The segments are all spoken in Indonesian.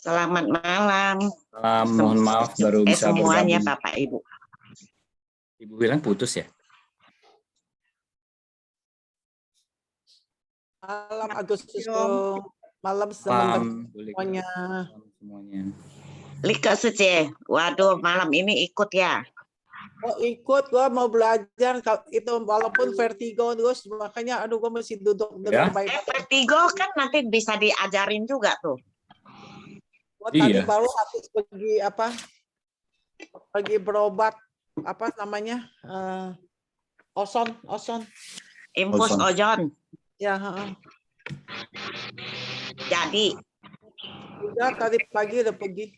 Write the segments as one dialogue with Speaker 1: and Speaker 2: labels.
Speaker 1: Selamat malam.
Speaker 2: Mohon maaf baru bisa
Speaker 1: semuanya
Speaker 2: bergabung.
Speaker 1: Bapak Ibu.
Speaker 2: Ibu bilang putus ya?
Speaker 3: Malam Agustus dong. Malam semuanya.
Speaker 1: Lika Sece, waduh malam ini ikut ya.
Speaker 3: Oh ikut, gua mau belajar itu walaupun vertigo terus makanya aduh gua masih duduk
Speaker 2: Ya?
Speaker 1: Vertigo kan nanti bisa diajarin juga tuh.
Speaker 3: Gua
Speaker 2: Iya.
Speaker 3: tadi baru habis pergi pergi berobat apa namanya? Oson.
Speaker 1: Infus ojon.
Speaker 3: Ya,
Speaker 1: Jadi
Speaker 3: udah tadi pagi udah pergi.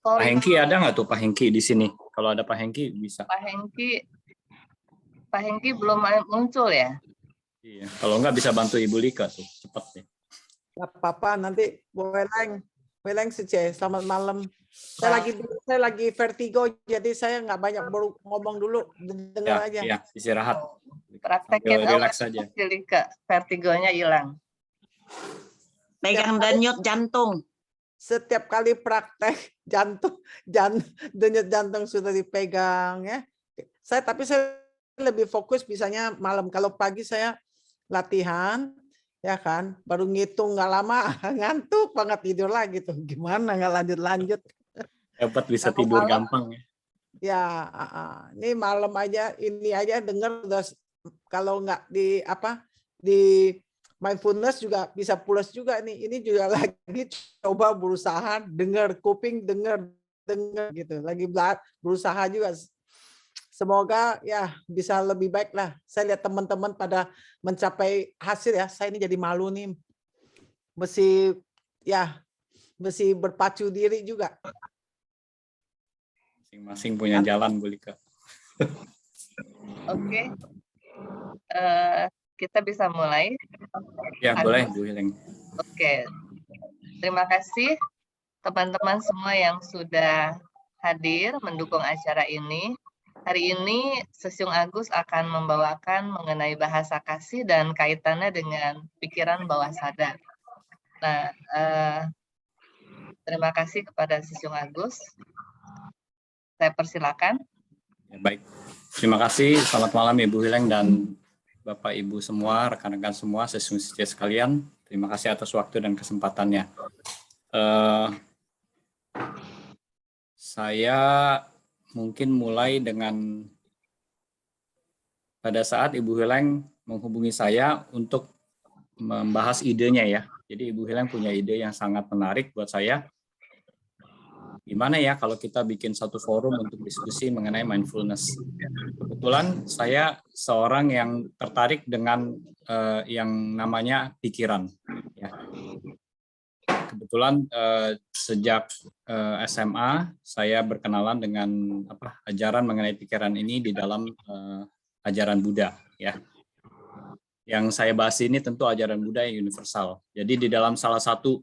Speaker 2: Pak Hengki ada nggak tuh Pak Hengki di sini? Kalau ada Pak Hengki bisa.
Speaker 4: Pak Hengki belum muncul ya?
Speaker 2: Iya. Kalau nggak bisa bantu Ibu Lika tuh, cepat ya.
Speaker 3: Gak apa-apa nanti Weleng Sece, selamat malam. Saya lagi vertigo jadi saya nggak banyak baru ngomong dulu, dengar aja.
Speaker 2: Iya, istirahat.
Speaker 4: Praktekin
Speaker 2: Relax saja.
Speaker 4: Lika, vertigonya hilang.
Speaker 1: pegang denyut jantung.
Speaker 3: Setiap kali praktek denyut jantung sudah dipegang ya. Tapi saya lebih fokus bisanya malam. Kalau pagi saya latihan ya kan, baru ngitung nggak lama ngantuk banget tidur lagi tuh. Gimana nggak lanjut.
Speaker 2: Dapat bisa tidur gampang ya.
Speaker 3: Ya, ini malam aja ini aja dengar kalau nggak di mindfulness juga bisa pulas juga nih. Ini juga lagi coba berusaha dengar kuping dengar gitu. Lagi berusaha juga. Semoga ya bisa lebih baik lah. Saya lihat teman-teman pada mencapai hasil ya. Saya ini jadi malu nih. Mesti berpacu diri juga.
Speaker 2: Masing-masing punya jalan, Bu Lika.
Speaker 4: Oke. Kita bisa mulai.
Speaker 2: Ya, boleh, Bu Hileng.
Speaker 4: Oke. Terima kasih teman-teman semua yang sudah hadir mendukung acara ini. Hari ini Sesiung Agus akan membawakan mengenai bahasa kasih dan kaitannya dengan pikiran bawah sadar. Nah, terima kasih kepada Sesiung Agus. Saya persilakan.
Speaker 2: Ya, baik. Terima kasih. Selamat malam Ibu Hileng dan Bapak Ibu semua, rekan-rekan semua, Sesiung sekalian. Terima kasih atas waktu dan kesempatannya. Saya mungkin mulai dengan pada saat Ibu Hileng menghubungi saya untuk membahas idenya ya. Jadi Ibu Hileng punya ide yang sangat menarik buat saya. Gimana ya kalau kita bikin satu forum untuk diskusi mengenai mindfulness. Kebetulan saya seorang yang tertarik dengan yang namanya pikiran. Ya. Kebetulan sejak SMA saya berkenalan dengan ajaran mengenai pikiran ini di dalam ajaran Buddha ya. Yang saya bahas ini tentu ajaran Buddha yang universal. Jadi di dalam salah satu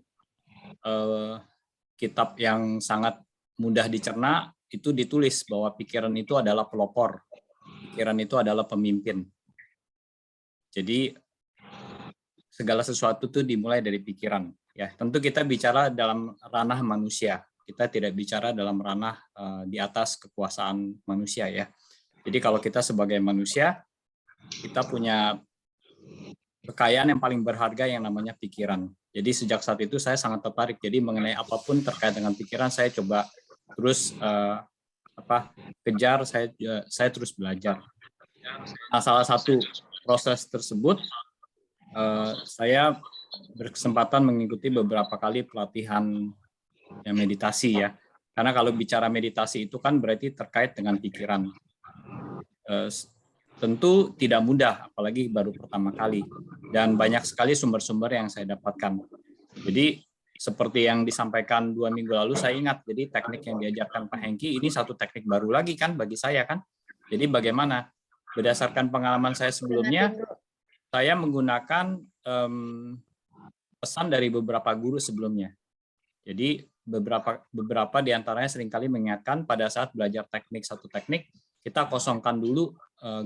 Speaker 2: kitab yang sangat mudah dicerna itu ditulis bahwa pikiran itu adalah pelopor. Pikiran itu adalah pemimpin. Jadi segala sesuatu itu dimulai dari pikiran. Ya, tentu kita bicara dalam ranah manusia. Kita tidak bicara dalam ranah di atas kekuasaan manusia ya. Jadi kalau kita sebagai manusia, kita punya kekayaan yang paling berharga yang namanya pikiran. Jadi sejak saat itu saya sangat tertarik. Jadi mengenai apapun terkait dengan pikiran saya coba terus kejar. Saya terus belajar. Nah, salah satu proses tersebut saya berkesempatan mengikuti beberapa kali pelatihan meditasi ya. Karena kalau bicara meditasi itu kan berarti terkait dengan pikiran. Tentu tidak mudah, apalagi baru pertama kali. Dan banyak sekali sumber-sumber yang saya dapatkan. Jadi seperti yang disampaikan 2 minggu lalu saya ingat, jadi teknik yang diajarkan Pak Hengki ini satu teknik baru lagi kan bagi saya kan. Jadi bagaimana? Berdasarkan pengalaman saya sebelumnya, saya menggunakan pesan dari beberapa guru sebelumnya. Jadi beberapa di antaranya seringkali mengingatkan pada saat belajar satu teknik, kita kosongkan dulu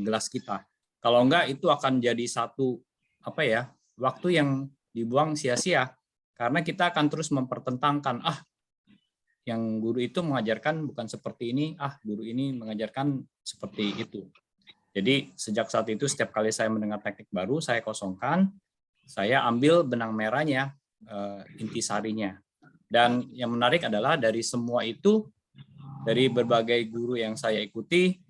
Speaker 2: gelas kita. Kalau enggak itu akan jadi satu waktu yang dibuang sia-sia. Karena kita akan terus mempertentangkan, yang guru itu mengajarkan bukan seperti ini, guru ini mengajarkan seperti itu. Jadi sejak saat itu setiap kali saya mendengar teknik baru, saya kosongkan, saya ambil benang merahnya, intisarinya. Dan yang menarik adalah dari semua itu, dari berbagai guru yang saya ikuti,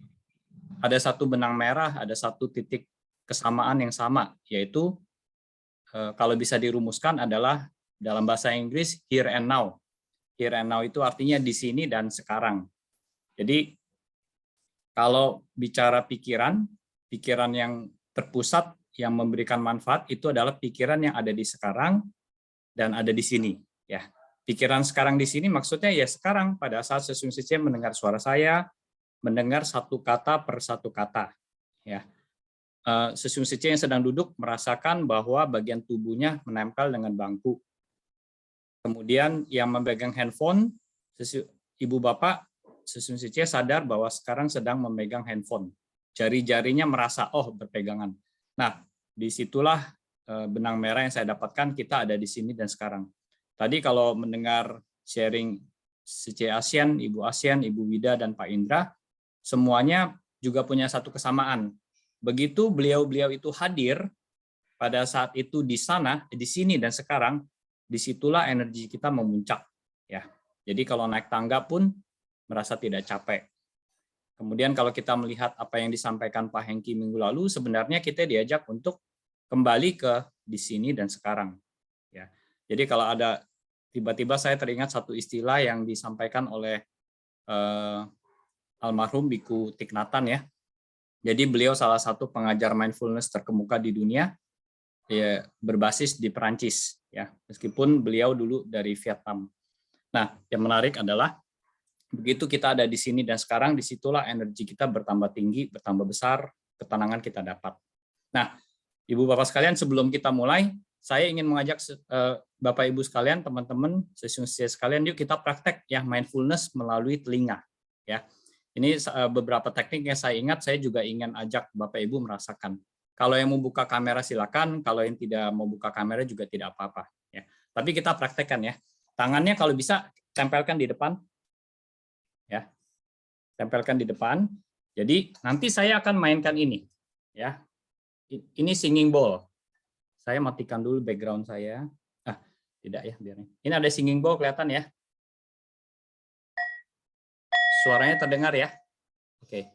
Speaker 2: ada satu benang merah, ada satu titik kesamaan yang sama, yaitu kalau bisa dirumuskan adalah dalam bahasa Inggris here and now. Here and now itu artinya di sini dan sekarang. Jadi kalau bicara pikiran yang terpusat, yang memberikan manfaat itu adalah pikiran yang ada di sekarang dan ada di sini. Ya, pikiran sekarang di sini maksudnya ya sekarang pada saat Sesung Siche mendengar suara saya, mendengar satu kata per satu kata. Ya, Sesung Siche yang sedang duduk merasakan bahwa bagian tubuhnya menempel dengan bangku. Kemudian yang memegang handphone, ibu bapak Sesung Siche sadar bahwa sekarang sedang memegang handphone. Jari-jarinya merasa, berpegangan. Nah, disitulah benang merah yang saya dapatkan, kita ada di sini dan sekarang. Tadi kalau mendengar sharing Siche ASEAN, Ibu ASEAN, Ibu Wida, dan Pak Indra, semuanya juga punya satu kesamaan. Begitu beliau-beliau itu hadir, pada saat itu di sana, di sini dan sekarang, disitulah energi kita memuncak. Ya, jadi kalau naik tangga pun merasa tidak capek. Kemudian kalau kita melihat apa yang disampaikan Pak Hengki minggu lalu, sebenarnya kita diajak untuk kembali ke di sini dan sekarang. Ya, jadi kalau ada tiba-tiba saya teringat satu istilah yang disampaikan oleh almarhum Biku Thich Nhat Hanh ya. Jadi beliau salah satu pengajar mindfulness terkemuka di dunia. Ya, berbasis di Perancis ya, meskipun beliau dulu dari Vietnam. Nah, yang menarik adalah begitu kita ada di sini dan sekarang, disitulah energi kita bertambah tinggi, bertambah besar, ketenangan kita dapat. Nah, Ibu Bapak sekalian, sebelum kita mulai, saya ingin mengajak Bapak Ibu sekalian, teman-teman, Sesung Siche sekalian, yuk kita praktek ya mindfulness melalui telinga. Ya, ini beberapa teknik yang saya ingat, saya juga ingin ajak Bapak Ibu merasakan. Kalau yang mau buka kamera silakan, kalau yang tidak mau buka kamera juga tidak apa-apa. Ya. Tapi kita praktekkan ya. Tangannya kalau bisa tempelkan di depan, ya, tempelkan di depan. Jadi nanti saya akan mainkan ini, ya. Ini singing bowl. Saya matikan dulu background saya. Tidak ya, biarin. Ini ada singing bowl kelihatan ya. Suaranya terdengar ya. Oke.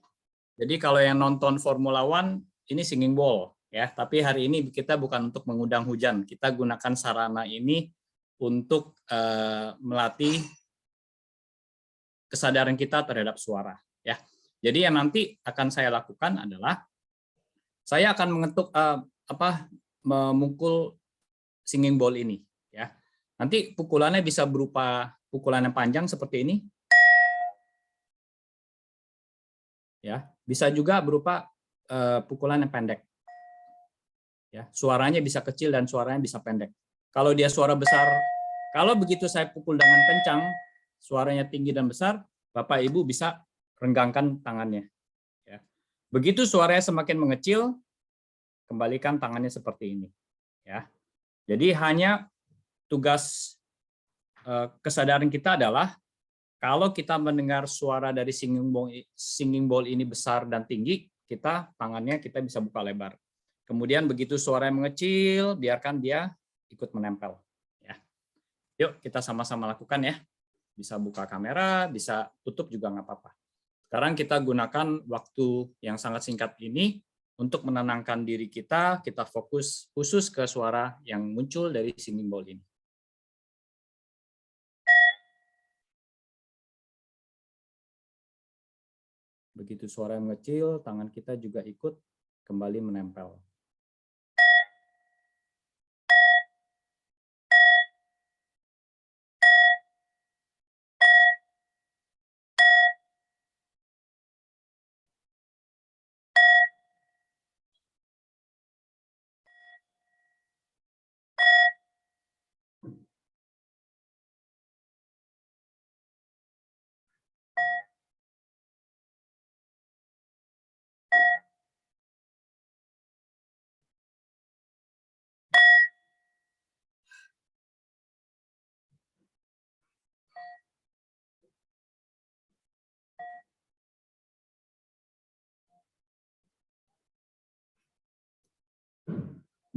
Speaker 2: Jadi kalau yang nonton Formula One, ini singing bowl ya, tapi hari ini kita bukan untuk mengundang hujan, kita gunakan sarana ini untuk melatih kesadaran kita terhadap suara ya. Jadi yang nanti akan saya lakukan adalah saya akan mengetuk memukul singing bowl ini ya. Nanti pukulannya bisa berupa pukulan yang panjang seperti ini ya, bisa juga berupa pukulan yang pendek. Ya, suaranya bisa kecil dan suaranya bisa pendek. Kalau dia suara besar, kalau begitu saya pukul dengan kencang, suaranya tinggi dan besar, Bapak Ibu bisa renggangkan tangannya. Ya. Begitu suaranya semakin mengecil, kembalikan tangannya seperti ini. Ya. Jadi hanya tugas kesadaran kita adalah kalau kita mendengar suara dari singing bowl ini besar dan tinggi, tangannya kita bisa buka lebar. Kemudian begitu suara yang mengecil, biarkan dia ikut menempel. Ya. Yuk kita sama-sama lakukan ya. Bisa buka kamera, bisa tutup juga nggak apa-apa. Sekarang kita gunakan waktu yang sangat singkat ini untuk menenangkan diri kita fokus khusus ke suara yang muncul dari singing bowl ini. Begitu suara yang mengecil, tangan kita juga ikut kembali menempel.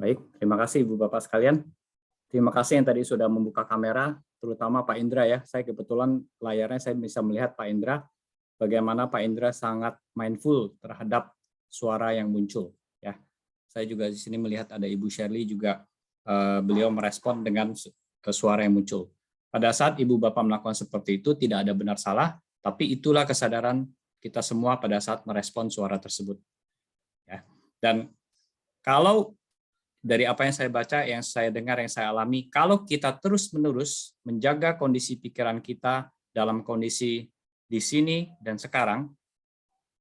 Speaker 2: Baik, terima kasih Ibu Bapak sekalian. Terima kasih yang tadi sudah membuka kamera, terutama Pak Indra ya. Saya kebetulan layarnya saya bisa melihat Pak Indra, bagaimana Pak Indra sangat mindful terhadap suara yang muncul. Ya, saya juga di sini melihat ada Ibu Shirley juga, beliau merespon dengan suara yang muncul. Pada saat Ibu Bapak melakukan seperti itu, tidak ada benar salah, tapi itulah kesadaran kita semua pada saat merespon suara tersebut. Ya. Dan kalau dari apa yang saya baca, yang saya dengar, yang saya alami, kalau kita terus-menerus menjaga kondisi pikiran kita dalam kondisi di sini dan sekarang,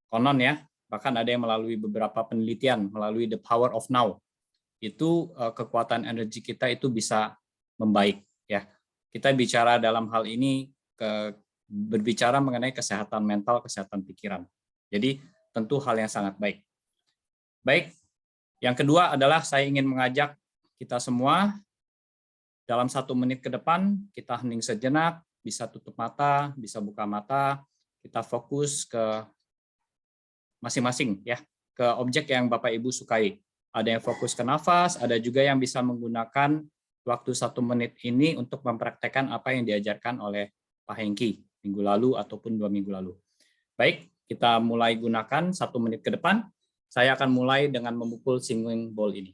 Speaker 2: konon ya, bahkan ada yang melalui beberapa penelitian, melalui the power of now, itu kekuatan energi kita itu bisa membaik. Ya, kita bicara dalam hal ini berbicara mengenai kesehatan mental, kesehatan pikiran. Jadi tentu hal yang sangat baik. Baik. Yang kedua adalah saya ingin mengajak kita semua dalam 1 menit ke depan, kita hening sejenak, bisa tutup mata, bisa buka mata, kita fokus ke masing-masing ya, ke objek yang Bapak Ibu sukai. Ada yang fokus ke nafas, ada juga yang bisa menggunakan waktu 1 menit ini untuk mempraktekkan apa yang diajarkan oleh Pak Hengki minggu lalu ataupun 2 minggu lalu. Baik, kita mulai gunakan 1 menit ke depan. Saya akan mulai dengan memukul singing bowl ini.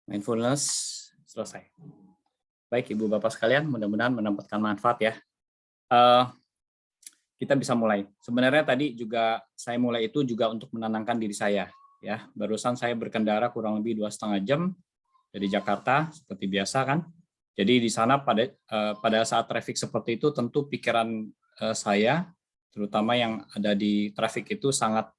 Speaker 2: Mindfulness selesai. Baik Ibu Bapak sekalian, mudah-mudahan mendapatkan manfaat ya. Kita bisa mulai. Sebenarnya tadi juga saya mulai itu juga untuk menenangkan diri saya. Ya, barusan saya berkendara kurang lebih 2,5 jam dari Jakarta seperti biasa kan. Jadi di sana pada saat traffic seperti itu tentu pikiran saya, terutama yang ada di traffic itu sangat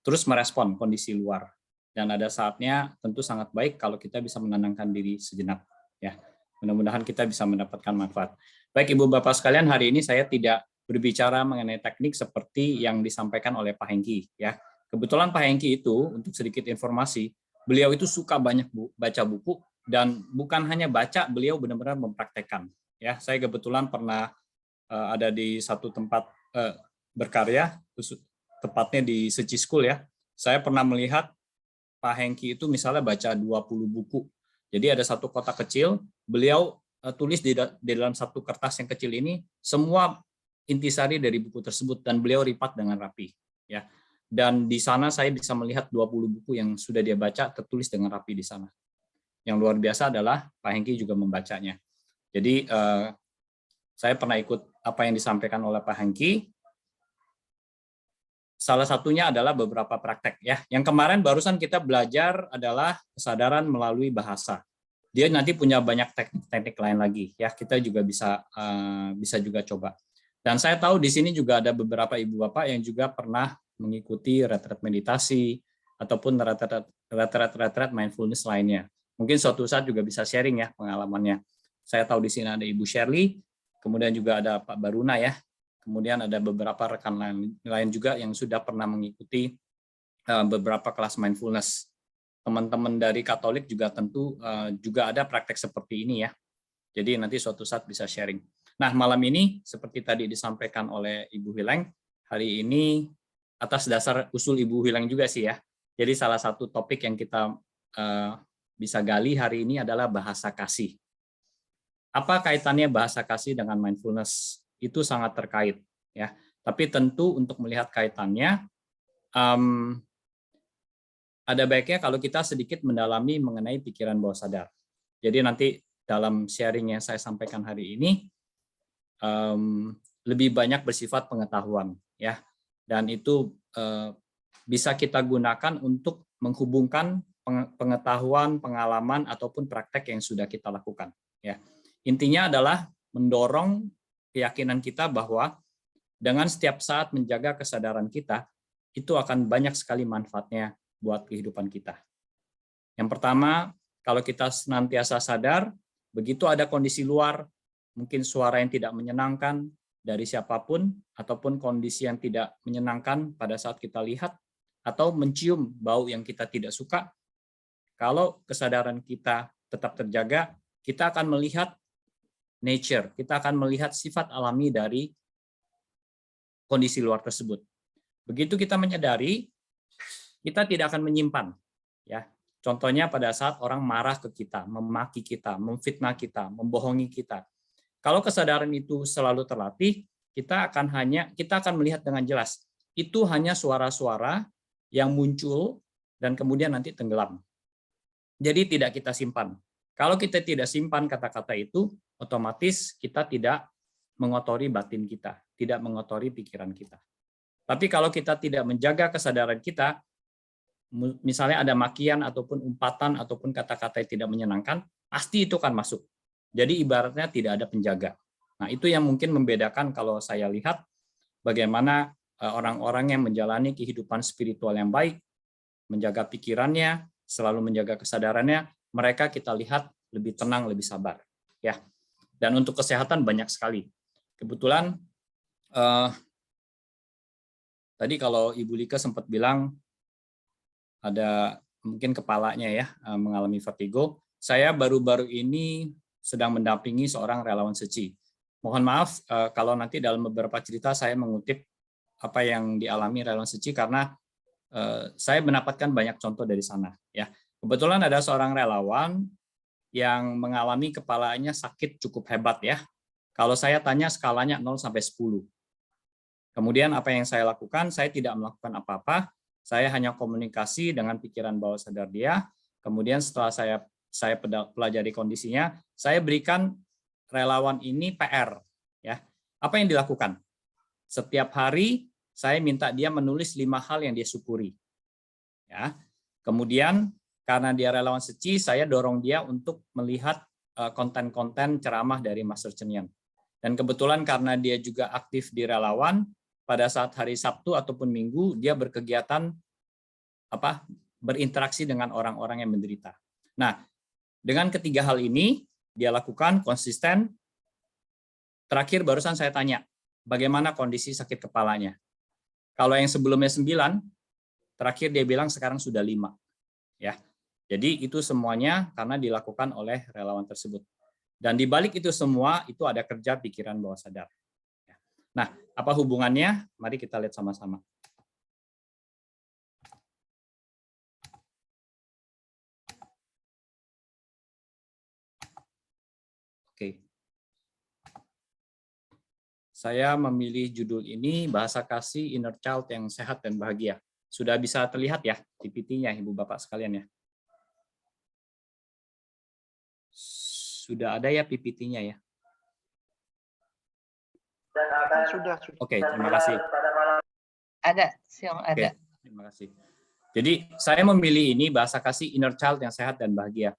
Speaker 2: terus merespon kondisi luar. Dan ada saatnya tentu sangat baik kalau kita bisa menenangkan diri sejenak. Ya, mudah-mudahan kita bisa mendapatkan manfaat. Baik Ibu Bapak sekalian, hari ini saya tidak berbicara mengenai teknik seperti yang disampaikan oleh Pak Hengki. Ya, kebetulan Pak Hengki itu untuk sedikit informasi, beliau itu suka banyak baca buku dan bukan hanya baca, beliau benar-benar mempraktekkan. Ya, saya kebetulan pernah ada di satu tempat berkarya, tepatnya di Seci School ya. Saya pernah melihat Pak Hengki itu misalnya baca 20 buku. Jadi ada satu kotak kecil, beliau tulis di dalam satu kertas yang kecil ini semua intisari dari buku tersebut dan beliau ripat dengan rapi. Ya. Dan di sana saya bisa melihat 20 buku yang sudah dia baca tertulis dengan rapi di sana. Yang luar biasa adalah Pak Hengki juga membacanya. Jadi saya pernah ikut apa yang disampaikan oleh Pak Hengki. Salah satunya adalah beberapa praktek ya. Yang kemarin barusan kita belajar adalah kesadaran melalui bahasa. Dia nanti punya banyak teknik lain lagi ya. Kita juga bisa juga coba. Dan saya tahu di sini juga ada beberapa ibu bapak yang juga pernah mengikuti retret meditasi ataupun retret mindfulness lainnya. Mungkin suatu saat juga bisa sharing ya pengalamannya. Saya tahu di sini ada Ibu Shirley, kemudian juga ada Pak Baruna ya. Kemudian ada beberapa rekan lain juga yang sudah pernah mengikuti beberapa kelas mindfulness. Teman-teman dari Katolik juga tentu juga ada praktek seperti ini ya. Jadi nanti suatu saat bisa sharing. Nah, malam ini seperti tadi disampaikan oleh Ibu Hileng, hari ini atas dasar usul Ibu Hileng juga sih ya. Jadi salah satu topik yang kita bisa gali hari ini adalah bahasa kasih. Apa kaitannya bahasa kasih dengan mindfulness? Itu sangat terkait, ya. Tapi tentu untuk melihat kaitannya, ada baiknya kalau kita sedikit mendalami mengenai pikiran bawah sadar. Jadi nanti dalam sharing yang saya sampaikan hari ini lebih banyak bersifat pengetahuan, ya. Dan itu bisa kita gunakan untuk menghubungkan pengetahuan, pengalaman ataupun praktek yang sudah kita lakukan, ya. Intinya adalah mendorong keyakinan kita bahwa dengan setiap saat menjaga kesadaran kita, itu akan banyak sekali manfaatnya buat kehidupan kita. Yang pertama, kalau kita senantiasa sadar, begitu ada kondisi luar, mungkin suara yang tidak menyenangkan dari siapapun, ataupun kondisi yang tidak menyenangkan pada saat kita lihat, atau mencium bau yang kita tidak suka, kalau kesadaran kita tetap terjaga, kita akan melihat nature, kita akan melihat sifat alami dari kondisi luar tersebut. Begitu kita menyadari, kita tidak akan menyimpan, ya. Contohnya pada saat orang marah ke kita, memaki kita, memfitnah kita, membohongi kita. Kalau kesadaran itu selalu terlatih, kita akan melihat dengan jelas. Itu hanya suara-suara yang muncul dan kemudian nanti tenggelam. Jadi tidak kita simpan. Kalau kita tidak simpan kata-kata itu, otomatis kita tidak mengotori batin kita, tidak mengotori pikiran kita. Tapi kalau kita tidak menjaga kesadaran kita, misalnya ada makian ataupun umpatan ataupun kata-kata yang tidak menyenangkan, pasti itu akan masuk. Jadi ibaratnya tidak ada penjaga. Nah, itu yang mungkin membedakan kalau saya lihat bagaimana orang-orang yang menjalani kehidupan spiritual yang baik, menjaga pikirannya, selalu menjaga kesadarannya, mereka kita lihat lebih tenang, lebih sabar, ya. Dan untuk kesehatan banyak sekali. Kebetulan tadi kalau Ibu Lika sempat bilang ada mungkin kepalanya ya mengalami vertigo. Saya baru-baru ini sedang mendampingi seorang relawan suci. Mohon maaf kalau nanti dalam beberapa cerita saya mengutip apa yang dialami relawan suci karena saya mendapatkan banyak contoh dari sana, ya. Kebetulan ada seorang relawan yang mengalami kepalanya sakit cukup hebat, ya. Kalau saya tanya skalanya 0 sampai 10. Kemudian apa yang saya lakukan? Saya tidak melakukan apa-apa. Saya hanya komunikasi dengan pikiran bawah sadar dia. Kemudian setelah saya pelajari kondisinya, saya berikan relawan ini PR, ya. Apa yang dilakukan? Setiap hari saya minta dia menulis 5 hal yang dia syukuri. Ya. Kemudian karena dia relawan suci, saya dorong dia untuk melihat konten-konten ceramah dari Master Cheng Yen. Dan kebetulan karena dia juga aktif di relawan, pada saat hari Sabtu ataupun Minggu dia berkegiatan berinteraksi dengan orang-orang yang menderita. Nah, dengan ketiga hal ini dia lakukan konsisten. Terakhir barusan saya tanya, bagaimana kondisi sakit kepalanya? Kalau yang sebelumnya 9, terakhir dia bilang sekarang sudah 5. Ya. Jadi itu semuanya karena dilakukan oleh relawan tersebut. Dan di balik itu semua itu ada kerja pikiran bawah sadar. Nah, apa hubungannya? Mari kita lihat sama-sama. Oke. Saya memilih judul ini Bahasa Kasih Inner Child yang Sehat dan Bahagia. Sudah bisa terlihat ya PPT-nya Ibu Bapak sekalian ya? Sudah ada ya PPT-nya ya?
Speaker 3: Sudah.
Speaker 2: Oke, terima kasih.
Speaker 4: Ada, Siang ada.
Speaker 2: Oke, terima kasih. Jadi saya memilih ini Bahasa Kasih Inner Child yang Sehat dan Bahagia.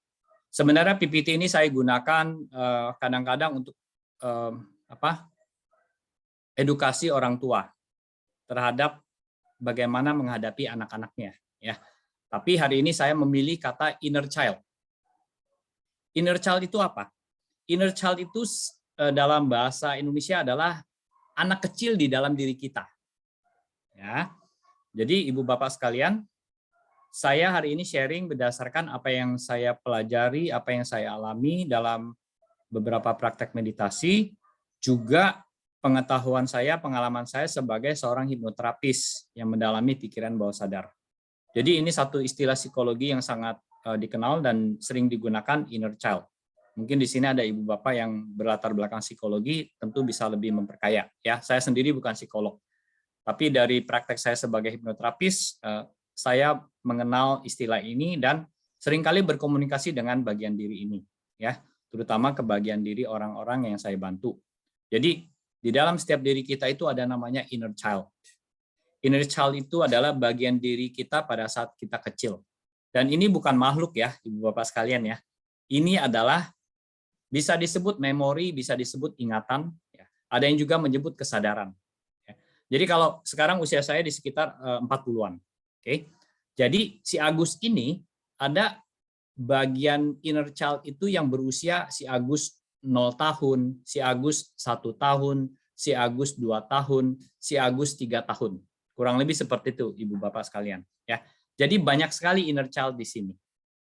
Speaker 2: Sebenarnya PPT ini saya gunakan kadang-kadang untuk edukasi orang tua terhadap bagaimana menghadapi anak-anaknya, ya. Tapi hari ini saya memilih kata inner child. Inner child itu apa? Inner child itu dalam bahasa Indonesia adalah anak kecil di dalam diri kita. Ya. Jadi Ibu Bapak sekalian, saya hari ini sharing berdasarkan apa yang saya pelajari, apa yang saya alami dalam beberapa praktek meditasi, juga pengetahuan saya, pengalaman saya sebagai seorang hipnoterapis yang mendalami pikiran bawah sadar. Jadi ini satu istilah psikologi yang sangat dikenal dan sering digunakan inner child. Mungkin di sini ada ibu bapak yang berlatar belakang psikologi, tentu bisa lebih memperkaya. Ya, saya sendiri bukan psikolog, tapi dari praktek saya sebagai hipnoterapis, saya mengenal istilah ini dan seringkali berkomunikasi dengan bagian diri ini, ya, terutama ke bagian diri orang-orang yang saya bantu. Jadi di dalam setiap diri kita itu ada namanya inner child. Inner child itu adalah bagian diri kita pada saat kita kecil. Dan ini bukan makhluk ya, ibu bapak sekalian ya. Ini adalah bisa disebut memori, bisa disebut ingatan. Ya. Ada yang juga menyebut kesadaran. Ya. Jadi kalau sekarang usia saya di sekitar 40-an. Oke. Jadi si Agus ini ada bagian inner child itu yang berusia si Agus 0 tahun, si Agus 1 tahun, si Agus 2 tahun, si Agus 3 tahun. Kurang lebih seperti itu, ibu bapak sekalian. Ya. Jadi banyak sekali inner child di sini.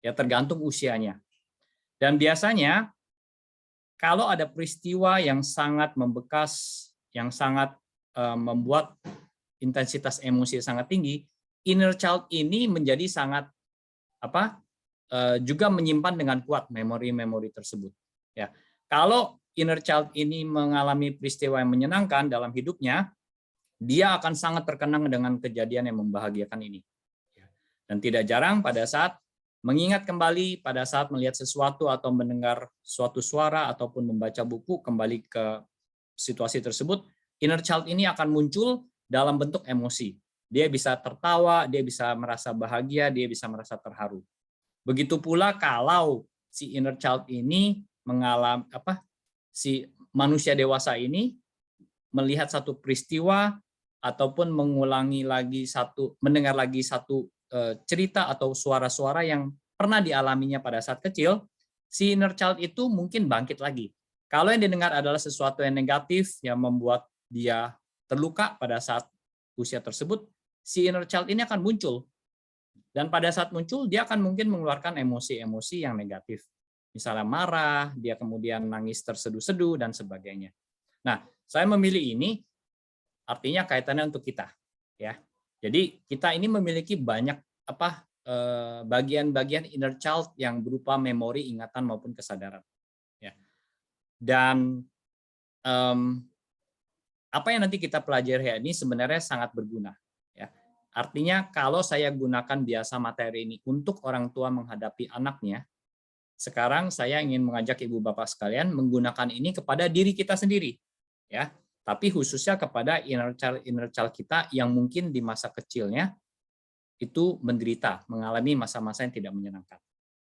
Speaker 2: Ya, tergantung usianya. Dan biasanya kalau ada peristiwa yang sangat membekas, yang sangat membuat intensitas emosi sangat tinggi, inner child ini menjadi sangat juga menyimpan dengan kuat memori-memori tersebut. Ya, kalau inner child ini mengalami peristiwa yang menyenangkan dalam hidupnya, dia akan sangat terkenang dengan kejadian yang membahagiakan ini. Dan tidak jarang pada saat mengingat kembali, pada saat melihat sesuatu atau mendengar suatu suara ataupun membaca buku, kembali ke situasi tersebut, inner child ini akan muncul dalam bentuk emosi. Dia bisa tertawa, dia bisa merasa bahagia, dia bisa merasa terharu. Begitu pula kalau si inner child ini mengalami si manusia dewasa ini melihat satu peristiwa ataupun mendengar lagi satu cerita atau suara-suara yang pernah dialaminya pada saat kecil, si inner child itu mungkin bangkit lagi. Kalau yang didengar adalah sesuatu yang negatif yang membuat dia terluka pada saat usia tersebut, si inner child ini akan muncul. Dan pada saat muncul, dia akan mungkin mengeluarkan emosi-emosi yang negatif. Misalnya marah, dia kemudian nangis terseduh-seduh, dan sebagainya. Nah, saya memilih ini, artinya kaitannya untuk kita. Ya. Jadi kita ini memiliki banyak bagian-bagian inner child yang berupa memori, ingatan maupun kesadaran. Ya. Dan apa yang nanti kita pelajari ini sebenarnya sangat berguna. Ya. Artinya kalau saya gunakan biasa materi ini untuk orang tua menghadapi anaknya, sekarang saya ingin mengajak ibu bapak sekalian menggunakan ini kepada diri kita sendiri. Ya. Tapi khususnya kepada inner child kita yang mungkin di masa kecilnya itu menderita, mengalami masa-masa yang tidak menyenangkan.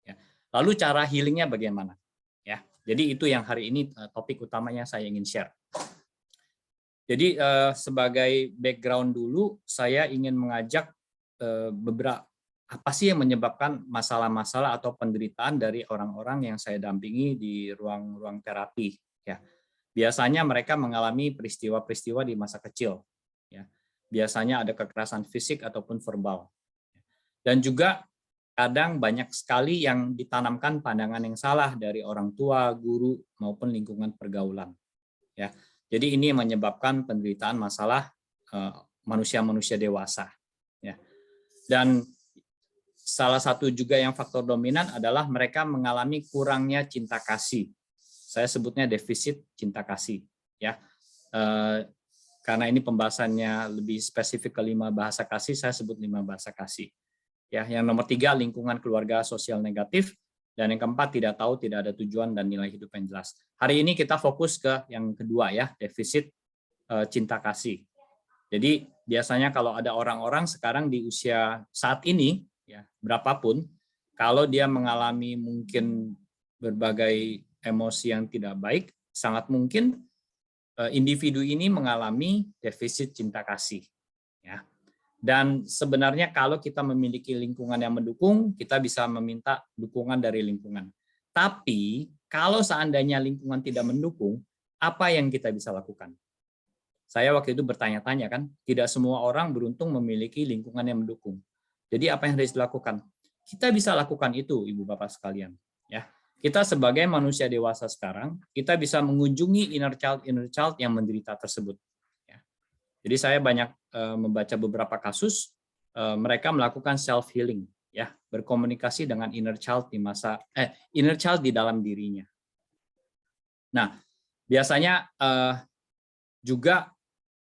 Speaker 2: Ya. Lalu cara healingnya bagaimana? Ya. Jadi itu yang hari ini topik utamanya saya ingin share. Jadi sebagai background dulu, saya ingin mengajak beberapa apa sih yang menyebabkan masalah-masalah atau penderitaan dari orang-orang yang saya dampingi di ruang-ruang terapi. Ya. Biasanya mereka mengalami peristiwa-peristiwa di masa kecil. Ya. Biasanya ada kekerasan fisik ataupun verbal. Dan juga kadang banyak sekali yang ditanamkan pandangan yang salah dari orang tua, guru, maupun lingkungan pergaulan. Ya. Jadi ini menyebabkan penderitaan masalah manusia-manusia dewasa. Ya. Dan salah satu juga yang faktor dominan adalah mereka mengalami kurangnya cinta kasih. Saya sebutnya defisit cinta kasih, ya. Karena ini pembahasannya lebih spesifik ke 5 bahasa kasih, saya sebut 5 bahasa kasih. Ya, yang nomor 3 lingkungan keluarga sosial negatif, dan yang keempat tidak tahu, tidak ada tujuan dan nilai hidup yang jelas. Hari ini kita fokus ke yang kedua ya, defisit cinta kasih. Jadi biasanya kalau ada orang-orang sekarang di usia saat ini, ya berapapun, kalau dia mengalami mungkin berbagai emosi yang tidak baik, sangat mungkin individu ini mengalami defisit cinta kasih. Ya. Dan sebenarnya kalau kita memiliki lingkungan yang mendukung, kita bisa meminta dukungan dari lingkungan. Tapi kalau seandainya lingkungan tidak mendukung, apa yang kita bisa lakukan? Saya waktu itu bertanya-tanya kan, tidak semua orang beruntung memiliki lingkungan yang mendukung. Jadi apa yang harus dilakukan? Kita bisa lakukan itu, ibu bapak sekalian. Ya. Kita sebagai manusia dewasa sekarang, kita bisa mengunjungi inner child yang menderita tersebut. Ya. Jadi saya banyak membaca beberapa kasus, mereka melakukan self healing, ya, berkomunikasi dengan inner child di dalam dirinya. Nah, biasanya juga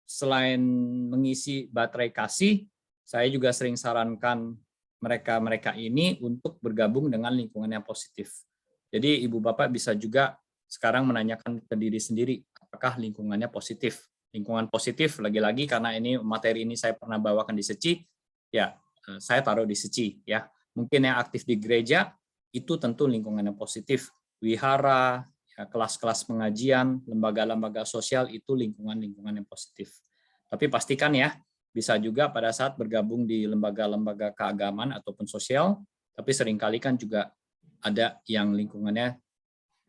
Speaker 2: selain mengisi baterai kasih, saya juga sering sarankan mereka ini untuk bergabung dengan lingkungan yang positif. Jadi Ibu Bapak bisa juga sekarang menanyakan ke diri sendiri, apakah lingkungannya positif. Lingkungan positif, lagi-lagi karena ini materi ini saya pernah bawakan di Seci, ya saya taruh di Seci. Ya. Mungkin yang aktif di gereja, itu tentu lingkungannya positif. Wihara, ya, kelas-kelas pengajian, lembaga-lembaga sosial, itu lingkungan-lingkungan yang positif. Tapi pastikan ya, bisa juga pada saat bergabung di lembaga-lembaga keagamaan ataupun sosial, tapi seringkali kan juga ada yang lingkungannya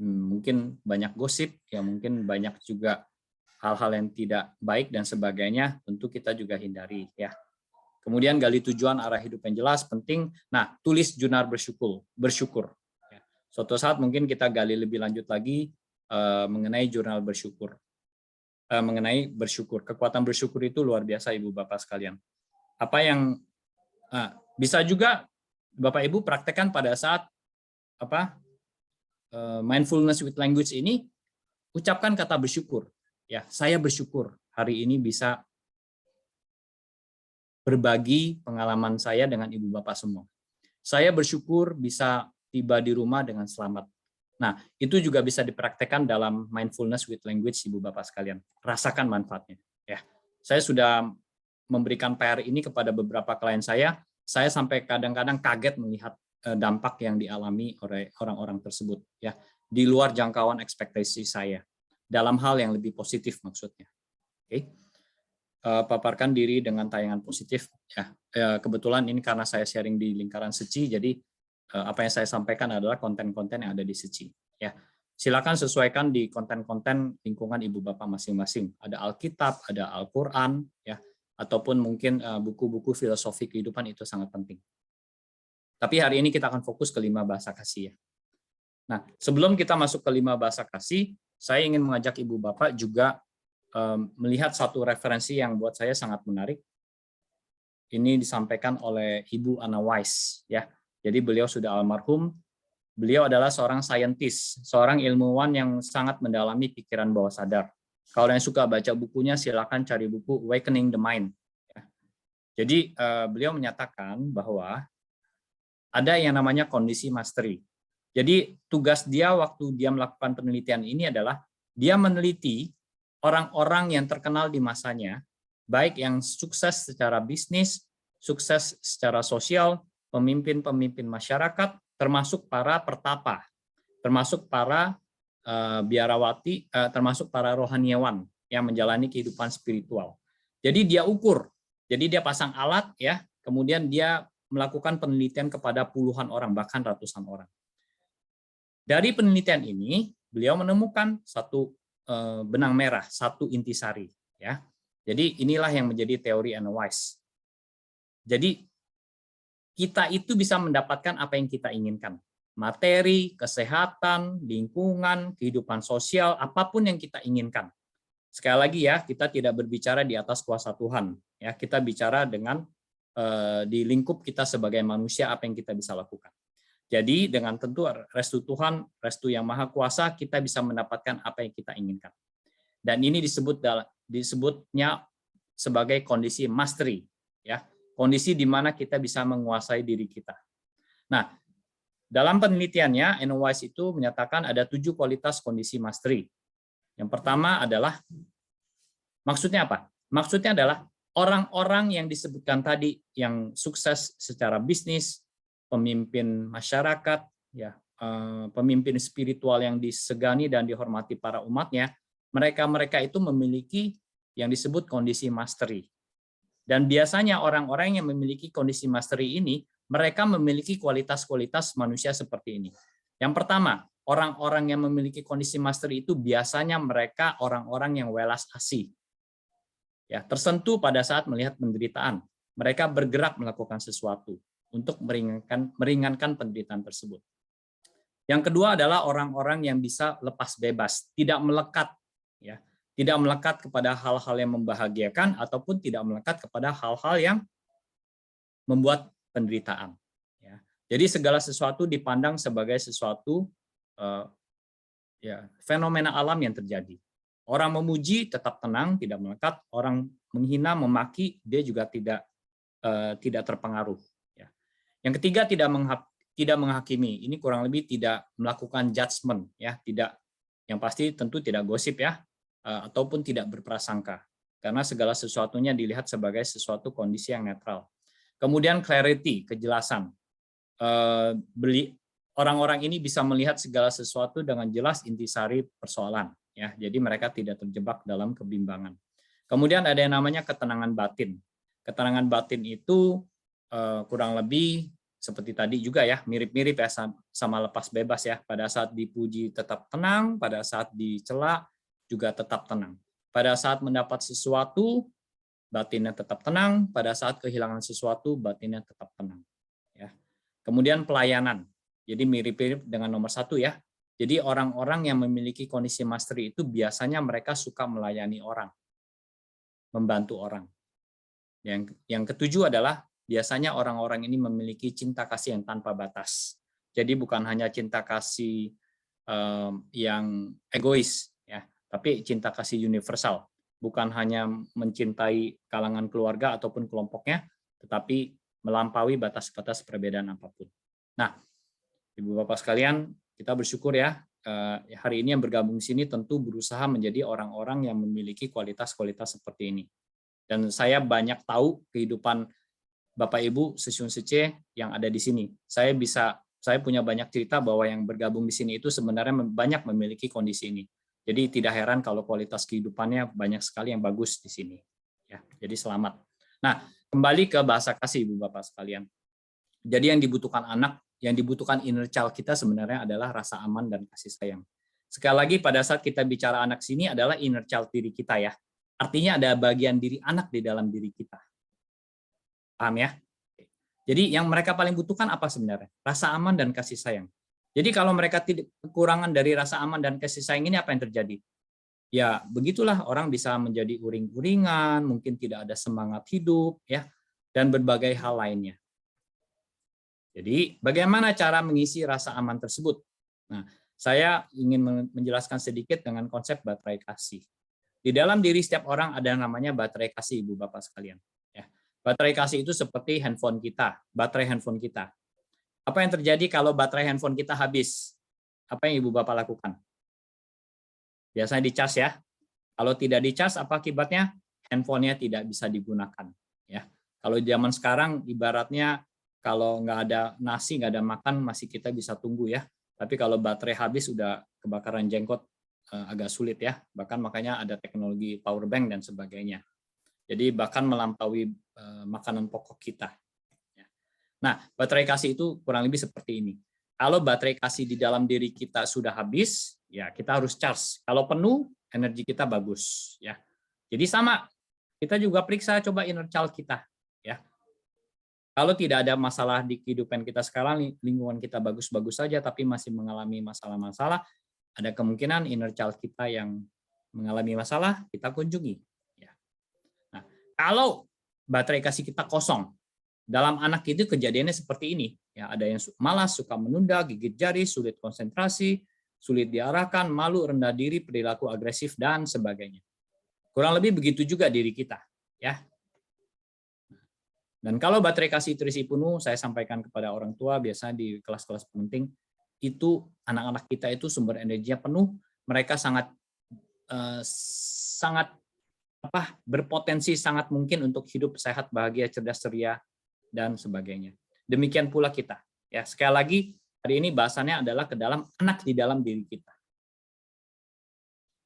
Speaker 2: mungkin banyak gosip, ya mungkin banyak juga hal-hal yang tidak baik dan sebagainya, tentu kita juga hindari ya. Kemudian gali tujuan arah hidup yang jelas, penting. Nah, tulis jurnal bersyukur. Ya. Suatu saat mungkin kita gali lebih lanjut lagi mengenai jurnal bersyukur. Mengenai bersyukur. Kekuatan bersyukur itu luar biasa Ibu Bapak sekalian. Apa yang bisa juga Bapak Ibu praktekkan pada saat mindfulness with language ini, ucapkan kata bersyukur. Ya, saya bersyukur hari ini bisa berbagi pengalaman saya dengan Ibu Bapak semua. Saya bersyukur bisa tiba di rumah dengan selamat. Nah, itu juga bisa dipraktekkan dalam mindfulness with language Ibu Bapak sekalian. Rasakan manfaatnya. Ya, saya sudah memberikan PR ini kepada beberapa klien saya sampai kadang-kadang kaget melihat dampak yang dialami oleh orang-orang tersebut. Ya, di luar jangkauan ekspektasi saya. Dalam hal yang lebih positif maksudnya. Oke. Paparkan diri dengan tayangan positif. Ya, kebetulan ini karena saya sharing di lingkaran Seci, jadi apa yang saya sampaikan adalah konten-konten yang ada di Seci. Ya, silakan sesuaikan di konten-konten lingkungan Ibu Bapak masing-masing. Ada Alkitab, ada Al-Quran, ya, ataupun mungkin buku-buku filosofi kehidupan, itu sangat penting. Tapi hari ini kita akan fokus ke 5 bahasa kasih ya. Nah, sebelum kita masuk ke 5 bahasa kasih, saya ingin mengajak Ibu Bapak juga melihat satu referensi yang buat saya sangat menarik. Ini disampaikan oleh Ibu Anna Weiss ya. Jadi beliau sudah almarhum. Beliau adalah seorang saintis, seorang ilmuwan yang sangat mendalami pikiran bawah sadar. Kalau yang suka baca bukunya, silakan cari buku Awakening the Mind. Jadi beliau menyatakan bahwa ada yang namanya kondisi mastery. Jadi tugas dia waktu dia melakukan penelitian ini adalah dia meneliti orang-orang yang terkenal di masanya, baik yang sukses secara bisnis, sukses secara sosial, pemimpin-pemimpin masyarakat, termasuk para pertapa, termasuk para biarawati, termasuk para rohaniawan yang menjalani kehidupan spiritual. Jadi dia ukur, jadi dia pasang alat ya, kemudian dia melakukan penelitian kepada puluhan orang, bahkan ratusan orang. Dari penelitian ini, beliau menemukan satu benang merah, satu intisari. Ya. Jadi inilah yang menjadi teori Anna Weiss. Jadi kita itu bisa mendapatkan apa yang kita inginkan. Materi, kesehatan, lingkungan, kehidupan sosial, apapun yang kita inginkan. Sekali lagi ya, kita tidak berbicara di atas kuasa Tuhan. Ya, kita bicara dengan di lingkup kita sebagai manusia apa yang kita bisa lakukan. Jadi dengan tentu restu Tuhan, restu yang maha kuasa, kita bisa mendapatkan apa yang kita inginkan. Dan ini disebutnya sebagai kondisi mastery, ya, kondisi di mana kita bisa menguasai diri kita. Nah, dalam penelitiannya, Anna Weiss itu menyatakan ada 7 kualitas kondisi mastery. Yang pertama adalah, maksudnya apa? Maksudnya adalah orang-orang yang disebutkan tadi, yang sukses secara bisnis, pemimpin masyarakat, ya, pemimpin spiritual yang disegani dan dihormati para umatnya, mereka itu memiliki yang disebut kondisi mastery. Dan biasanya orang-orang yang memiliki kondisi mastery ini, mereka memiliki kualitas-kualitas manusia seperti ini. Yang pertama, orang-orang yang memiliki kondisi mastery itu biasanya mereka orang-orang yang welas asih. Ya, tersentuh pada saat melihat penderitaan. Mereka bergerak melakukan sesuatu untuk meringankan penderitaan tersebut. Yang kedua adalah orang-orang yang bisa lepas bebas, tidak melekat, ya, tidak melekat kepada hal-hal yang membahagiakan ataupun tidak melekat kepada hal-hal yang membuat penderitaan. Ya. Jadi segala sesuatu dipandang sebagai sesuatu Ya, fenomena alam yang terjadi. Orang memuji tetap tenang, tidak melekat. Orang menghina, memaki, dia juga tidak terpengaruh. Ya. Yang ketiga, tidak menghakimi. Ini kurang lebih tidak melakukan judgement, ya, tidak, yang pasti tentu tidak gosip, ya, ataupun tidak berprasangka, karena segala sesuatunya dilihat sebagai sesuatu kondisi yang netral. Kemudian clarity, kejelasan. Orang-orang ini bisa melihat segala sesuatu dengan jelas intisari persoalan, ya. Jadi mereka tidak terjebak dalam kebimbangan. Kemudian ada yang namanya ketenangan batin. Ketenangan batin itu kurang lebih seperti tadi juga, ya, mirip-mirip, ya, sama lepas bebas, ya. Pada saat dipuji tetap tenang, pada saat dicela juga tetap tenang. Pada saat mendapat sesuatu, batinnya tetap tenang. Pada saat kehilangan sesuatu, batinnya tetap tenang. Ya. Kemudian pelayanan. Jadi mirip-mirip dengan nomor 1, ya. Jadi orang-orang yang memiliki kondisi mastery itu biasanya mereka suka melayani orang, membantu orang. Yang ketujuh adalah biasanya orang-orang ini memiliki cinta kasih yang tanpa batas. Jadi bukan hanya cinta kasih yang egois, ya, tapi cinta kasih universal. Bukan hanya mencintai kalangan keluarga ataupun kelompoknya, tetapi melampaui batas-batas perbedaan apapun. Nah, Ibu Bapak sekalian, kita bersyukur, ya, hari ini yang bergabung di sini tentu berusaha menjadi orang-orang yang memiliki kualitas-kualitas seperti ini. Dan saya banyak tahu kehidupan Bapak Ibu Sesiun Sece yang ada di sini. Saya punya banyak cerita bahwa yang bergabung di sini itu sebenarnya banyak memiliki kondisi ini. Jadi tidak heran kalau kualitas kehidupannya banyak sekali yang bagus di sini. Ya, jadi selamat. Nah, kembali ke bahasa kasih, Ibu Bapak sekalian. Jadi yang dibutuhkan anak, yang dibutuhkan inner child kita sebenarnya adalah rasa aman dan kasih sayang. Sekali lagi, pada saat kita bicara anak sini adalah inner child diri kita, ya. Artinya ada bagian diri anak di dalam diri kita. Paham, ya? Jadi yang mereka paling butuhkan apa sebenarnya? Rasa aman dan kasih sayang. Jadi kalau mereka tidak kekurangan dari rasa aman dan kasih sayang ini, apa yang terjadi? Ya, begitulah orang bisa menjadi uring-uringan, mungkin tidak ada semangat hidup, ya, dan berbagai hal lainnya. Jadi, bagaimana cara mengisi rasa aman tersebut? Nah, saya ingin menjelaskan sedikit dengan konsep baterai kasih. Di dalam diri setiap orang ada yang namanya baterai kasih, Ibu Bapak sekalian. Ya, baterai kasih itu seperti handphone kita, baterai handphone kita. Apa yang terjadi kalau baterai handphone kita habis? Apa yang Ibu Bapak lakukan? Biasanya dicas, ya. Kalau tidak dicas, apa akibatnya? Handphonenya tidak bisa digunakan. Ya, kalau zaman sekarang ibaratnya kalau nggak ada nasi, nggak ada makan, masih kita bisa tunggu, ya. Tapi kalau baterai habis, udah kebakaran jenggot, agak sulit, ya. Bahkan makanya ada teknologi power bank dan sebagainya. Jadi bahkan melampaui makanan pokok kita. Nah, baterai kasih itu kurang lebih seperti ini. Kalau baterai kasih di dalam diri kita sudah habis, ya kita harus charge. Kalau penuh, energi kita bagus, ya. Jadi sama, kita juga periksa coba inner child kita, ya. Kalau tidak ada masalah di kehidupan kita sekarang, lingkungan kita bagus-bagus saja, tapi masih mengalami masalah-masalah, ada kemungkinan inner child kita yang mengalami masalah, kita kunjungi. Ya. Nah, kalau baterai kasih kita kosong, dalam anak itu kejadiannya seperti ini. Ya, ada yang malas, suka menunda, gigit jari, sulit konsentrasi, sulit diarahkan, malu, rendah diri, perilaku agresif, dan sebagainya. Kurang lebih begitu juga diri kita. Ya. Dan kalau baterai kasih terisi penuh, saya sampaikan kepada orang tua, biasanya di kelas-kelas penting, itu anak-anak kita itu sumber energinya penuh, mereka sangat berpotensi, sangat mungkin untuk hidup sehat, bahagia, cerdas, ceria, dan sebagainya. Demikian pula kita. Ya, sekali lagi, hari ini bahasannya adalah ke dalam anak di dalam diri kita.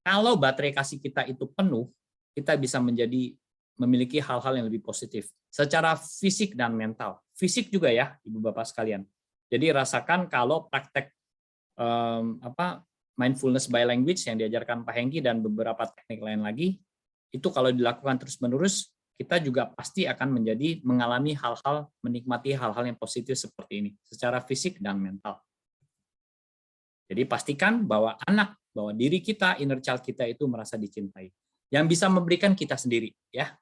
Speaker 2: Kalau baterai kasih kita itu penuh, kita bisa memiliki hal-hal yang lebih positif secara fisik dan mental. Fisik juga, ya, Ibu Bapak sekalian. Jadi rasakan kalau praktek mindfulness by language yang diajarkan Pak Hengki dan beberapa teknik lain lagi, itu kalau dilakukan terus-menerus, kita juga pasti akan mengalami hal-hal, menikmati hal-hal yang positif seperti ini secara fisik dan mental. Jadi pastikan bahwa diri kita, inner child kita itu merasa dicintai. Yang bisa memberikan kita sendiri, ya.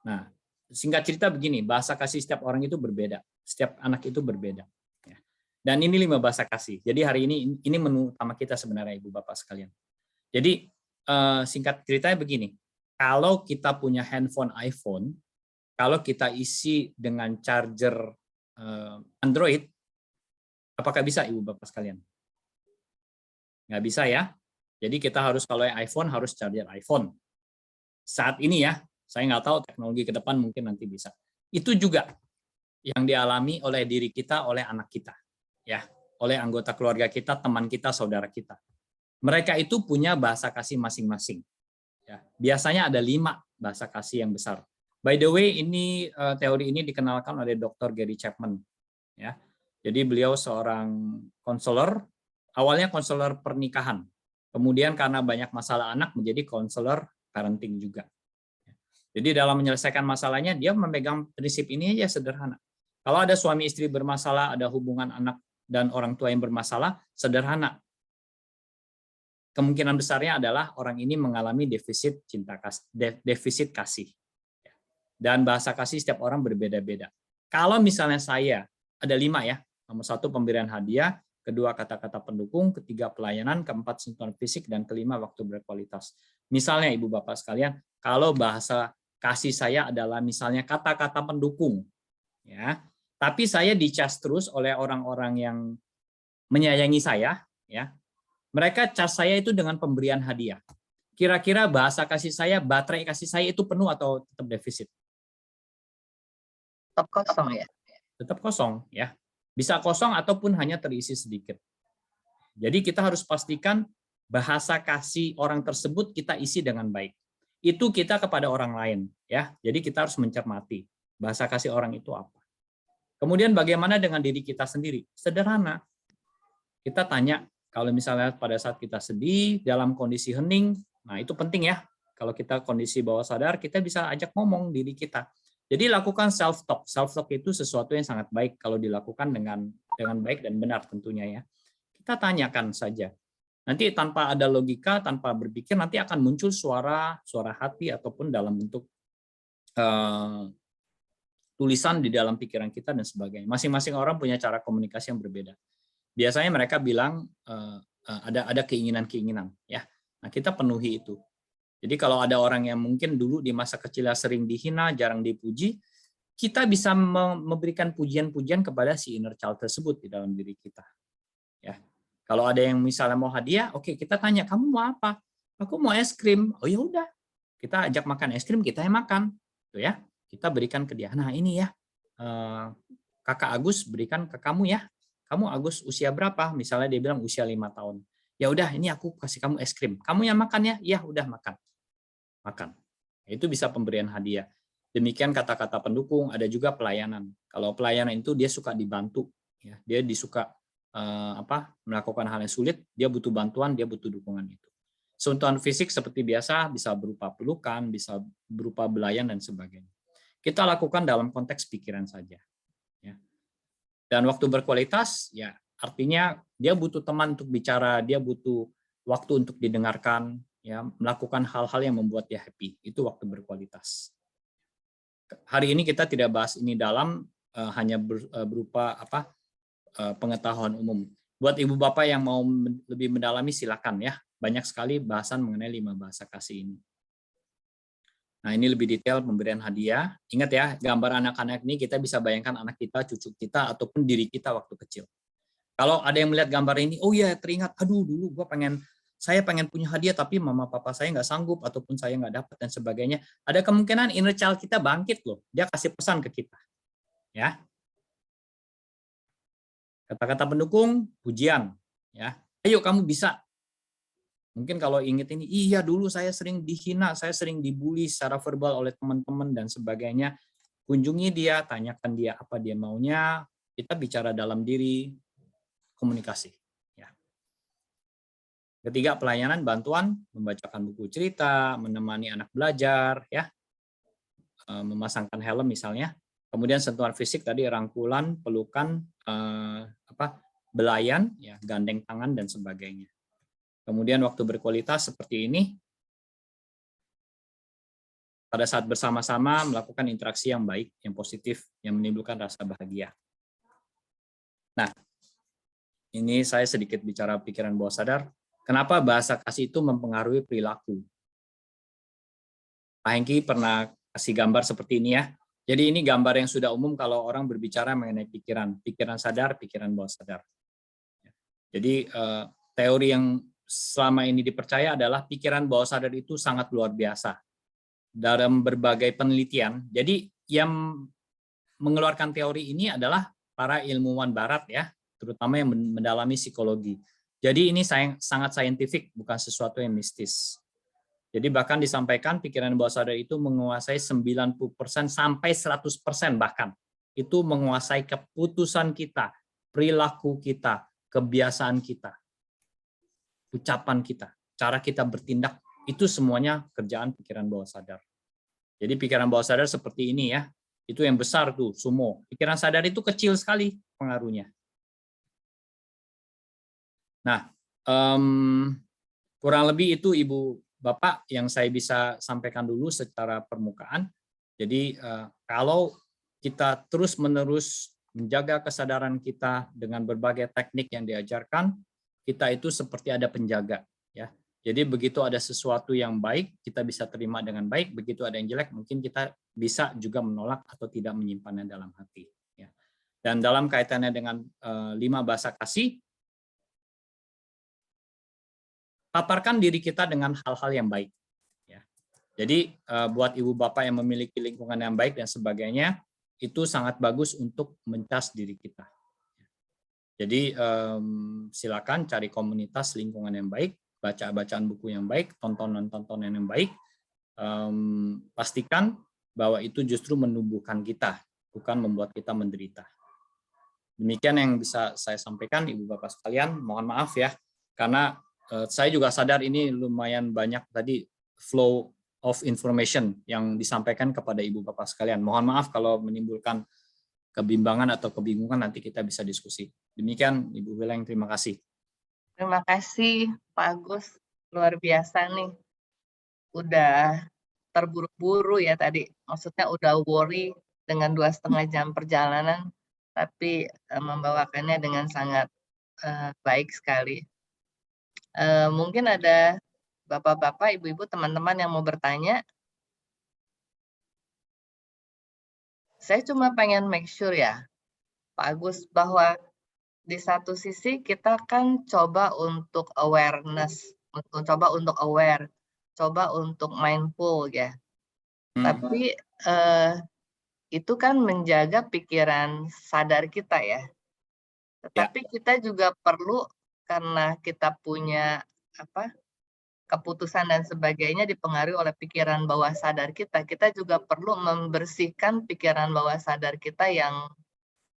Speaker 2: Nah, singkat cerita begini, bahasa kasih setiap orang itu berbeda, setiap anak itu berbeda. Dan ini 5 bahasa kasih. Jadi hari ini menu utama kita sebenarnya Ibu Bapak sekalian. Jadi singkat ceritanya begini, kalau kita punya handphone iPhone, kalau kita isi dengan charger Android, apakah bisa Ibu Bapak sekalian? Nggak bisa ya. Jadi kita harus, kalau yang iPhone harus charger iPhone. Saat ini ya, saya nggak tahu teknologi ke depan mungkin nanti bisa. Itu juga yang dialami oleh diri kita, oleh anak kita, ya, oleh anggota keluarga kita, teman kita, saudara kita. Mereka itu punya bahasa kasih masing-masing. Ya, biasanya ada 5 bahasa kasih yang besar. By the way, ini teori ini dikenalkan oleh Dr. Gary Chapman. Ya, jadi beliau seorang konselor, awalnya konselor pernikahan. Kemudian karena banyak masalah anak menjadi konselor parenting juga. Jadi dalam menyelesaikan masalahnya dia memegang prinsip ini aja sederhana. Kalau ada suami istri bermasalah, ada hubungan anak dan orang tua yang bermasalah, sederhana. Kemungkinan besarnya adalah orang ini mengalami defisit cinta kasih, defisit kasih. Dan bahasa kasih setiap orang berbeda-beda. Kalau misalnya saya ada 5 ya, nomor 1 pemberian hadiah, kedua kata-kata pendukung, ketiga pelayanan, keempat sentuhan fisik, dan kelima waktu berkualitas. Misalnya Ibu Bapak sekalian, kalau bahasa kasih saya adalah misalnya kata-kata pendukung, ya, tapi saya dicas terus oleh orang-orang yang menyayangi saya, ya, mereka cas saya itu dengan pemberian hadiah. Kira-kira bahasa kasih saya, baterai kasih saya itu penuh atau tetap defisit?
Speaker 4: Tetap kosong ya.
Speaker 2: Tetap kosong, ya. Bisa kosong ataupun hanya terisi sedikit. Jadi kita harus pastikan bahasa kasih orang tersebut kita isi dengan baik. Itu kita kepada orang lain, ya. Jadi kita harus mencermati bahasa kasih orang itu apa. Kemudian bagaimana dengan diri kita sendiri? Sederhana. Kita tanya, kalau misalnya pada saat kita sedih, dalam kondisi hening, nah itu penting ya. Kalau kita kondisi bawah sadar, kita bisa ajak ngomong diri kita. Jadi lakukan self-talk. Self-talk itu sesuatu yang sangat baik kalau dilakukan dengan baik dan benar tentunya ya. Kita tanyakan saja. Nanti tanpa ada logika, tanpa berpikir, nanti akan muncul suara hati ataupun dalam bentuk tulisan di dalam pikiran kita dan sebagainya. Masing-masing orang punya cara komunikasi yang berbeda. Biasanya mereka bilang ada keinginan-keinginan, ya. Nah, kita penuhi itu. Jadi kalau ada orang yang mungkin dulu di masa kecilnya sering dihina, jarang dipuji, kita bisa memberikan pujian-pujian kepada si inner child tersebut di dalam diri kita. Ya. Kalau ada yang misalnya mau hadiah, oke, kita tanya, kamu mau apa? Aku mau es krim. Oh ya udah, kita ajak makan es krim, kita yang makan, tuh ya. Kita berikan ke dia. Nah ini ya, Kakak Agus berikan ke kamu ya. Kamu Agus usia berapa? Misalnya dia bilang usia 5 tahun. Ya udah, ini aku kasih kamu es krim. Kamu yang makan ya? Ya udah makan. Makan. Itu bisa pemberian hadiah. Demikian kata-kata pendukung, ada juga pelayanan. Kalau pelayanan itu dia suka dibantu, ya. Dia disuka melakukan hal yang sulit, dia butuh bantuan, dia butuh dukungan itu. Sentuhan fisik seperti biasa bisa berupa pelukan, bisa berupa belayan dan sebagainya. Kita lakukan dalam konteks pikiran saja. Ya. Dan waktu berkualitas, ya artinya dia butuh teman untuk bicara, dia butuh waktu untuk didengarkan, ya, melakukan hal-hal yang membuat dia happy. Itu waktu berkualitas. Hari ini kita tidak bahas ini dalam, hanya berupa pengetahuan umum. Buat ibu bapak yang mau lebih mendalami silakan ya. Banyak sekali bahasan mengenai 5 bahasa kasih ini. Nah, ini lebih detail pemberian hadiah. Ingat ya, gambar anak-anak ini kita bisa bayangkan anak kita, cucu kita, ataupun diri kita waktu kecil. Kalau ada yang melihat gambar ini, oh ya teringat, aduh dulu saya pengen punya hadiah tapi mama papa saya nggak sanggup ataupun saya nggak dapat dan sebagainya. Ada kemungkinan inner child kita bangkit loh. Dia kasih pesan ke kita. Ya. Kata-kata pendukung, pujian. Ya. Ayo kamu bisa. Mungkin kalau ingat ini, iya dulu saya sering dihina, saya sering dibully secara verbal oleh teman-teman dan sebagainya. Kunjungi dia, tanyakan dia apa dia maunya, kita bicara dalam diri, komunikasi. Ya. Ketiga, pelayanan, bantuan, membacakan buku cerita, menemani anak belajar, ya, memasangkan helm misalnya. Kemudian sentuhan fisik tadi, rangkulan, pelukan, belayan, ya, gandeng tangan dan sebagainya. Kemudian waktu berkualitas seperti ini, pada saat bersama-sama melakukan interaksi yang baik, yang positif, yang menimbulkan rasa bahagia. Nah, ini saya sedikit bicara pikiran bawah sadar. Kenapa bahasa kasih itu mempengaruhi perilaku? Pak Hengki pernah kasih gambar seperti ini ya. Jadi ini gambar yang sudah umum kalau orang berbicara mengenai pikiran sadar, pikiran bawah sadar. Jadi teori yang selama ini dipercaya adalah pikiran bawah sadar itu sangat luar biasa dalam berbagai penelitian. Jadi yang mengeluarkan teori ini adalah para ilmuwan barat ya, terutama yang mendalami psikologi. Jadi ini sangat saintifik, bukan sesuatu yang mistis. Jadi bahkan disampaikan pikiran bawah sadar itu menguasai 90% sampai 100% bahkan. Itu menguasai keputusan kita, perilaku kita, kebiasaan kita, ucapan kita, cara kita bertindak, itu semuanya kerjaan pikiran bawah sadar. Jadi pikiran bawah sadar seperti ini ya, itu yang besar tuh, sumo. Pikiran sadar itu kecil sekali pengaruhnya. Nah, kurang lebih itu Ibu Bapak yang saya bisa sampaikan dulu secara permukaan. Jadi kalau kita terus-menerus menjaga kesadaran kita dengan berbagai teknik yang diajarkan, kita itu seperti ada penjaga, ya. Jadi begitu ada sesuatu yang baik, kita bisa terima dengan baik. Begitu ada yang jelek, mungkin kita bisa juga menolak atau tidak menyimpannya dalam hati. Ya. Dan dalam kaitannya dengan 5 bahasa kasih, paparkan diri kita dengan hal-hal yang baik. Ya. Jadi buat ibu bapak yang memiliki lingkungan yang baik dan sebagainya, itu sangat bagus untuk mencas diri kita. Jadi silakan cari komunitas lingkungan yang baik, baca bacaan buku yang baik, tontonan yang baik. Pastikan bahwa itu justru menumbuhkan kita, bukan membuat kita menderita. Demikian yang bisa saya sampaikan, ibu bapak sekalian. Mohon maaf ya, karena saya juga sadar ini lumayan banyak tadi flow of information yang disampaikan kepada ibu bapak sekalian. Mohon maaf kalau menimbulkan kebimbangan atau kebingungan, nanti kita bisa diskusi. Demikian Ibu Wileng, terima kasih.
Speaker 4: Terima kasih Pak Agus, luar biasa nih. Udah terburu-buru ya tadi, maksudnya udah worry dengan 2,5 jam perjalanan, tapi membawakannya dengan sangat baik sekali. Mungkin ada bapak-bapak, ibu-ibu, teman-teman yang mau bertanya. Saya cuma pengen make sure ya, Pak Agus, bahwa di satu sisi kita kan coba untuk awareness, coba untuk aware, coba untuk mindful ya. Tapi itu kan menjaga pikiran sadar kita ya. Tetapi kita juga perlu, karena kita punya keputusan dan sebagainya dipengaruhi oleh pikiran bawah sadar kita, kita juga perlu membersihkan pikiran bawah sadar kita yang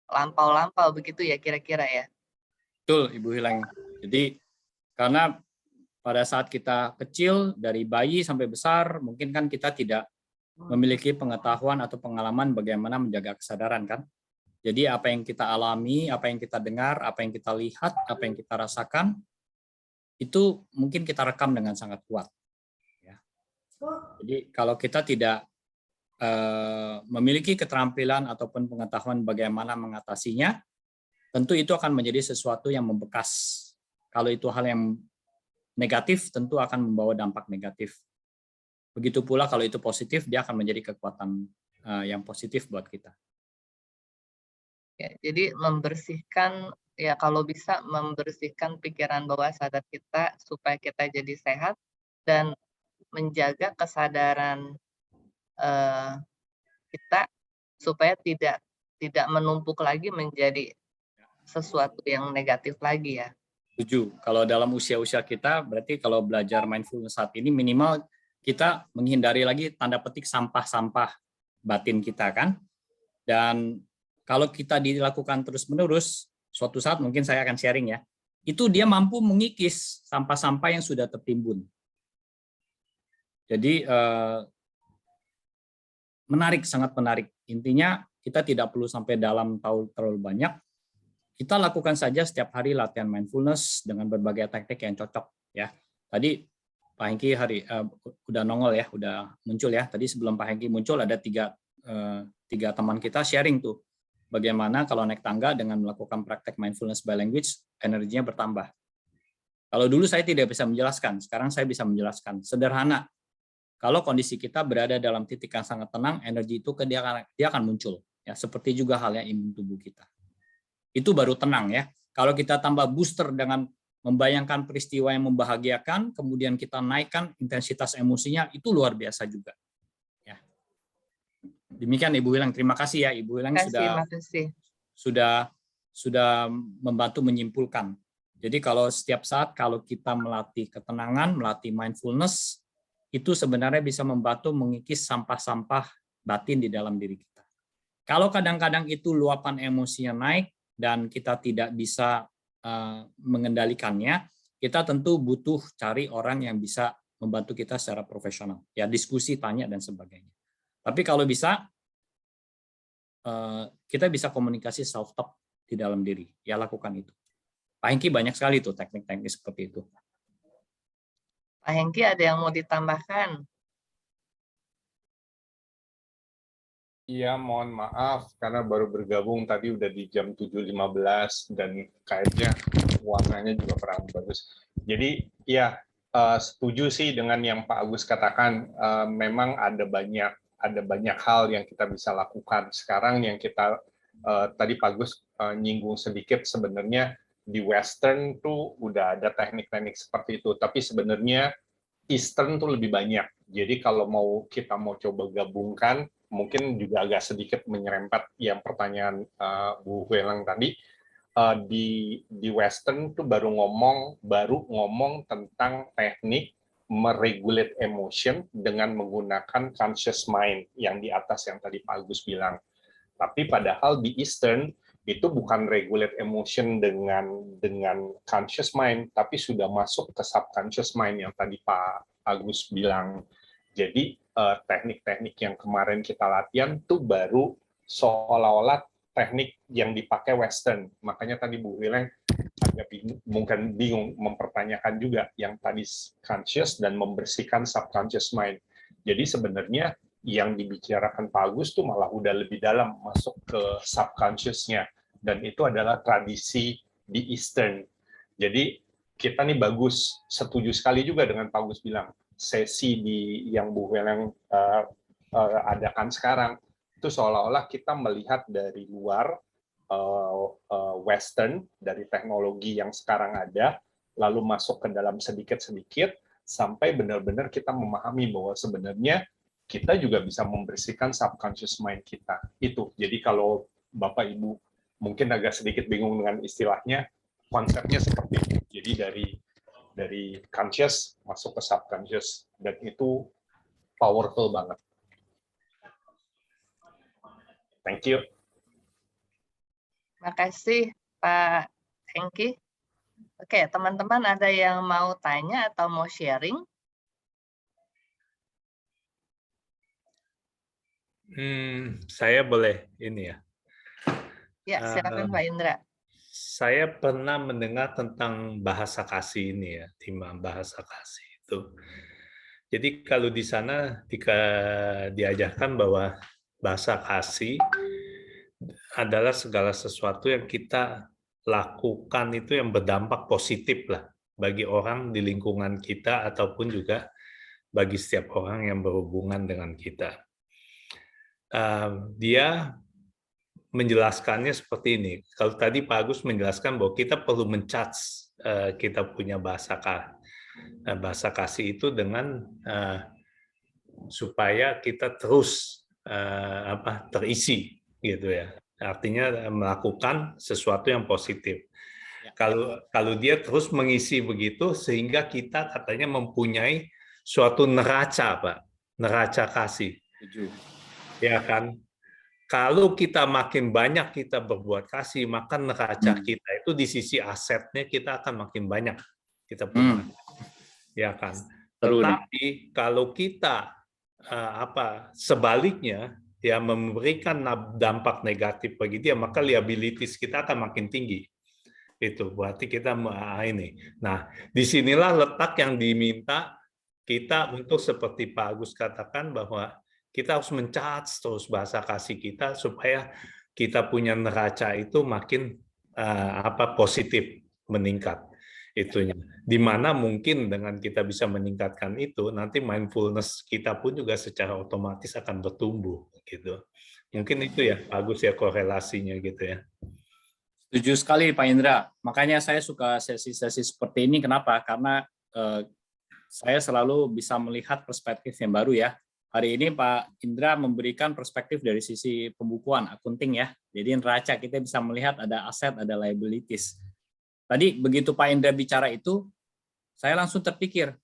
Speaker 4: lampau-lampau, begitu ya kira-kira ya?
Speaker 2: Betul, Ibu Hileng. Jadi karena pada saat kita kecil, dari bayi sampai besar, mungkin kan kita tidak memiliki pengetahuan atau pengalaman bagaimana menjaga kesadaran kan. Jadi apa yang kita alami, apa yang kita dengar, apa yang kita lihat, apa yang kita rasakan, itu mungkin kita rekam dengan sangat kuat. Ya. Jadi kalau kita tidak memiliki keterampilan ataupun pengetahuan bagaimana mengatasinya, tentu itu akan menjadi sesuatu yang membekas. Kalau itu hal yang negatif, tentu akan membawa dampak negatif. Begitu pula kalau itu positif, dia akan menjadi kekuatan yang positif buat kita.
Speaker 4: Ya, jadi membersihkan, ya kalau bisa membersihkan pikiran bawah sadar kita supaya kita jadi sehat dan menjaga kesadaran kita supaya tidak menumpuk lagi menjadi sesuatu yang negatif lagi ya.
Speaker 2: Setuju. Kalau dalam usia-usia kita, berarti kalau belajar mindfulness saat ini minimal kita menghindari lagi tanda petik sampah-sampah batin kita kan. Dan kalau kita dilakukan terus-menerus, suatu saat mungkin saya akan sharing ya, itu dia mampu mengikis sampah-sampah yang sudah tertimbun. Jadi menarik, sangat menarik. Intinya kita tidak perlu sampai dalam tahu terlalu banyak. Kita lakukan saja setiap hari latihan mindfulness dengan berbagai teknik yang cocok ya. Tadi Pak Hengki udah nongol ya, udah muncul ya. Tadi sebelum Pak Hengki muncul ada tiga teman kita sharing tuh bagaimana kalau naik tangga dengan melakukan praktek mindfulness by language, energinya bertambah. Kalau dulu saya tidak bisa menjelaskan, sekarang saya bisa menjelaskan. Sederhana, kalau kondisi kita berada dalam titik yang sangat tenang, energi itu dia akan muncul. Ya, seperti juga halnya imun tubuh kita. Itu baru tenang ya. Kalau kita tambah booster dengan membayangkan peristiwa yang membahagiakan, kemudian kita naikkan intensitas emosinya, itu luar biasa juga. Ya. Demikian Ibu Wilang, terima kasih ya Ibu Wilang sudah membantu menyimpulkan. Jadi kalau setiap saat kalau kita melatih ketenangan, melatih mindfulness, itu sebenarnya bisa membantu mengikis sampah-sampah batin di dalam diri kita. Kalau kadang-kadang itu luapan emosinya naik dan kita tidak bisa mengendalikannya, kita tentu butuh cari orang yang bisa membantu kita secara profesional. Ya, diskusi, tanya, dan sebagainya. Tapi kalau bisa, kita bisa komunikasi self-talk di dalam diri. Ya, lakukan itu. Pak Hengki banyak sekali tuh teknik-teknik seperti itu.
Speaker 4: Pak Hengki ada yang mau ditambahkan?
Speaker 5: Iya, mohon maaf karena baru bergabung tadi udah di jam 7.15 dan kayaknya warnanya juga kurang bagus. Jadi ya setuju sih dengan yang Pak Agus katakan, memang ada banyak hal yang kita bisa lakukan. Sekarang yang kita tadi Pak Agus nyinggung sedikit, sebenarnya di Western tuh udah ada teknik-teknik seperti itu, tapi sebenarnya Eastern tuh lebih banyak. Jadi kalau kita mau coba gabungkan, mungkin juga agak sedikit menyerempet yang pertanyaan Bu Welang tadi, di Western tuh baru ngomong tentang teknik meregulate emotion dengan menggunakan conscious mind yang di atas yang tadi Pak Agus bilang. Tapi padahal di Eastern itu bukan regulate emotion dengan conscious mind, tapi sudah masuk ke subconscious mind yang tadi Pak Agus bilang. Jadi teknik-teknik yang kemarin kita latihan tuh baru seolah-olah teknik yang dipakai Western. Makanya tadi Bu Wileng agak mungkin bingung mempertanyakan juga yang tadi conscious dan membersihkan subconscious mind. Jadi sebenarnya yang dibicarakan Pak Agus tuh malah udah lebih dalam masuk ke subconscious-nya, dan itu adalah tradisi di Eastern. Jadi kita nih bagus, setuju sekali juga dengan Pak Agus bilang, sesi yang Bu Weleng adakan sekarang itu seolah-olah kita melihat dari luar Western, dari teknologi yang sekarang ada, lalu masuk ke dalam sedikit-sedikit sampai benar-benar kita memahami bahwa sebenarnya kita juga bisa membersihkan subconscious mind kita. Itu. Jadi kalau Bapak Ibu mungkin agak sedikit bingung dengan istilahnya, konsepnya seperti itu. Jadi dari conscious masuk ke subconscious, dan itu powerful banget. Thank you.
Speaker 4: Makasih Pak Hengki. Oke, teman-teman ada yang mau tanya atau mau sharing?
Speaker 6: Saya boleh ini ya.
Speaker 4: Ya, silakan Pak Indra.
Speaker 6: Saya pernah mendengar tentang bahasa kasih ini ya, timbang bahasa kasih itu. Jadi kalau di sana diajarkan bahwa bahasa kasih adalah segala sesuatu yang kita lakukan itu yang berdampak positif lah bagi orang di lingkungan kita ataupun juga bagi setiap orang yang berhubungan dengan kita. Dia menjelaskannya seperti ini. Kalau tadi Pak Agus menjelaskan bahwa kita perlu men-charge kita punya bahasa kasih itu dengan supaya kita terus terisi gitu ya. Artinya melakukan sesuatu yang positif. Kalau dia terus mengisi begitu sehingga kita katanya mempunyai suatu neraca, Pak, neraca kasih. Ya kan? Kalau kita makin banyak kita berbuat kasih, maka neraca kita itu di sisi asetnya kita akan makin banyak kita punya. Ya kan? Tetapi kalau kita sebaliknya ya memberikan dampak negatif bagi dia, maka liabilities kita akan makin tinggi. Itu berarti kita ini. Nah, disinilah letak yang diminta kita untuk seperti Pak Agus katakan bahwa kita harus men-charge terus bahasa kasih kita supaya kita punya neraca itu makin positif, meningkat itunya. Di mana mungkin dengan kita bisa meningkatkan itu, nanti mindfulness kita pun juga secara otomatis akan bertumbuh gitu. Mungkin itu ya, bagus ya korelasinya gitu ya.
Speaker 2: Setuju sekali Pak Indra. Makanya saya suka sesi-sesi seperti ini. Kenapa? Karena saya selalu bisa melihat perspektif yang baru ya. Hari ini Pak Indra memberikan perspektif dari sisi pembukuan, akunting ya. Jadi neraca kita bisa melihat ada aset, ada liabilities. Tadi begitu Pak Indra bicara itu, saya langsung terpikir,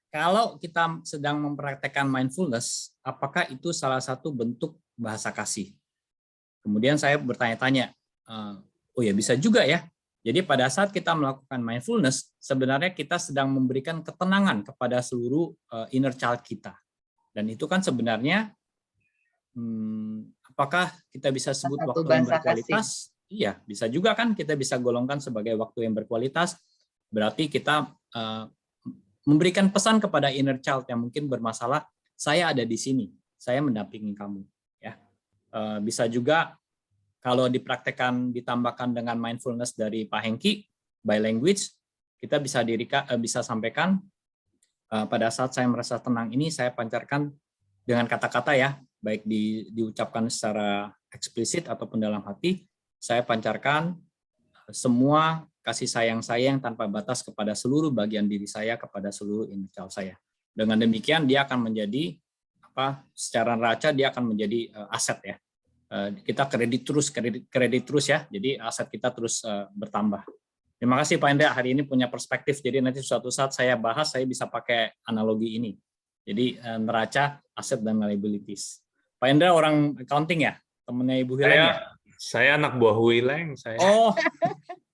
Speaker 2: kalau kita sedang mempraktekkan mindfulness, apakah itu salah satu bentuk bahasa kasih? Kemudian saya bertanya-tanya, oh ya bisa juga ya. Jadi pada saat kita melakukan mindfulness, sebenarnya kita sedang memberikan ketenangan kepada seluruh inner child kita. Dan itu kan sebenarnya, apakah kita bisa sebut waktu yang berkualitas? Iya, bisa juga kan kita bisa golongkan sebagai waktu yang berkualitas. Berarti kita memberikan pesan kepada inner child yang mungkin bermasalah, saya ada di sini, saya mendampingi kamu. Ya, bisa juga kalau dipraktekkan ditambahkan dengan mindfulness dari Pak Hengki by language, kita bisa sampaikan pada saat saya merasa tenang ini saya pancarkan dengan kata-kata ya, baik diucapkan secara eksplisit ataupun dalam hati, saya pancarkan semua kasih sayang saya yang tanpa batas kepada seluruh bagian diri saya, kepada seluruh inner child saya. Dengan demikian dia akan menjadi secara neraca dia akan menjadi aset ya. Kita kredit terus ya, jadi aset kita terus bertambah. Terima kasih Pak Indra, hari ini punya perspektif, jadi nanti suatu saat saya bahas, saya bisa pakai analogi ini. Jadi neraca, aset, dan liabilities. Pak Indra orang accounting ya, temennya Ibu Hileng ya?
Speaker 6: Saya anak buah Hileng.
Speaker 2: Oh,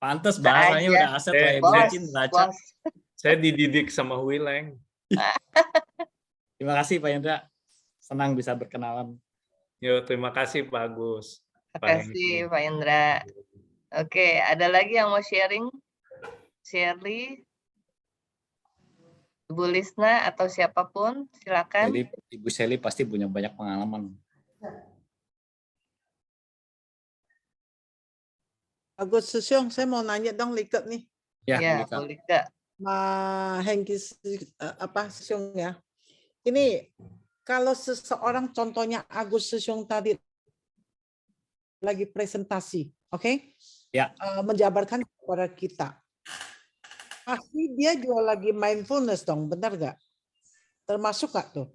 Speaker 2: pantes bahasanya udah aset, liabilities, neraca.
Speaker 6: Saya dididik sama Hileng.
Speaker 2: Terima kasih Pak Indra, senang bisa berkenalan.
Speaker 6: Yo, terima kasih Pak Agus.
Speaker 4: Terima kasih Pak Indra. Oke, ada lagi yang mau sharing? Shirley, Ibu Lisna, atau siapapun, silakan.
Speaker 2: Jadi Ibu Shelly pasti punya banyak pengalaman.
Speaker 3: Agus Susyong, saya mau nanya dong Liket nih.
Speaker 4: Ya, Bu Lika.
Speaker 3: Ma Hengki Susyong ya. Ini kalau seseorang, contohnya Agus Susyong tadi lagi presentasi, oke?
Speaker 2: Ya.
Speaker 3: Menjabarkan kepada kita. Pasti dia juga lagi mindfulness dong, benar nggak? Termasuk nggak tuh?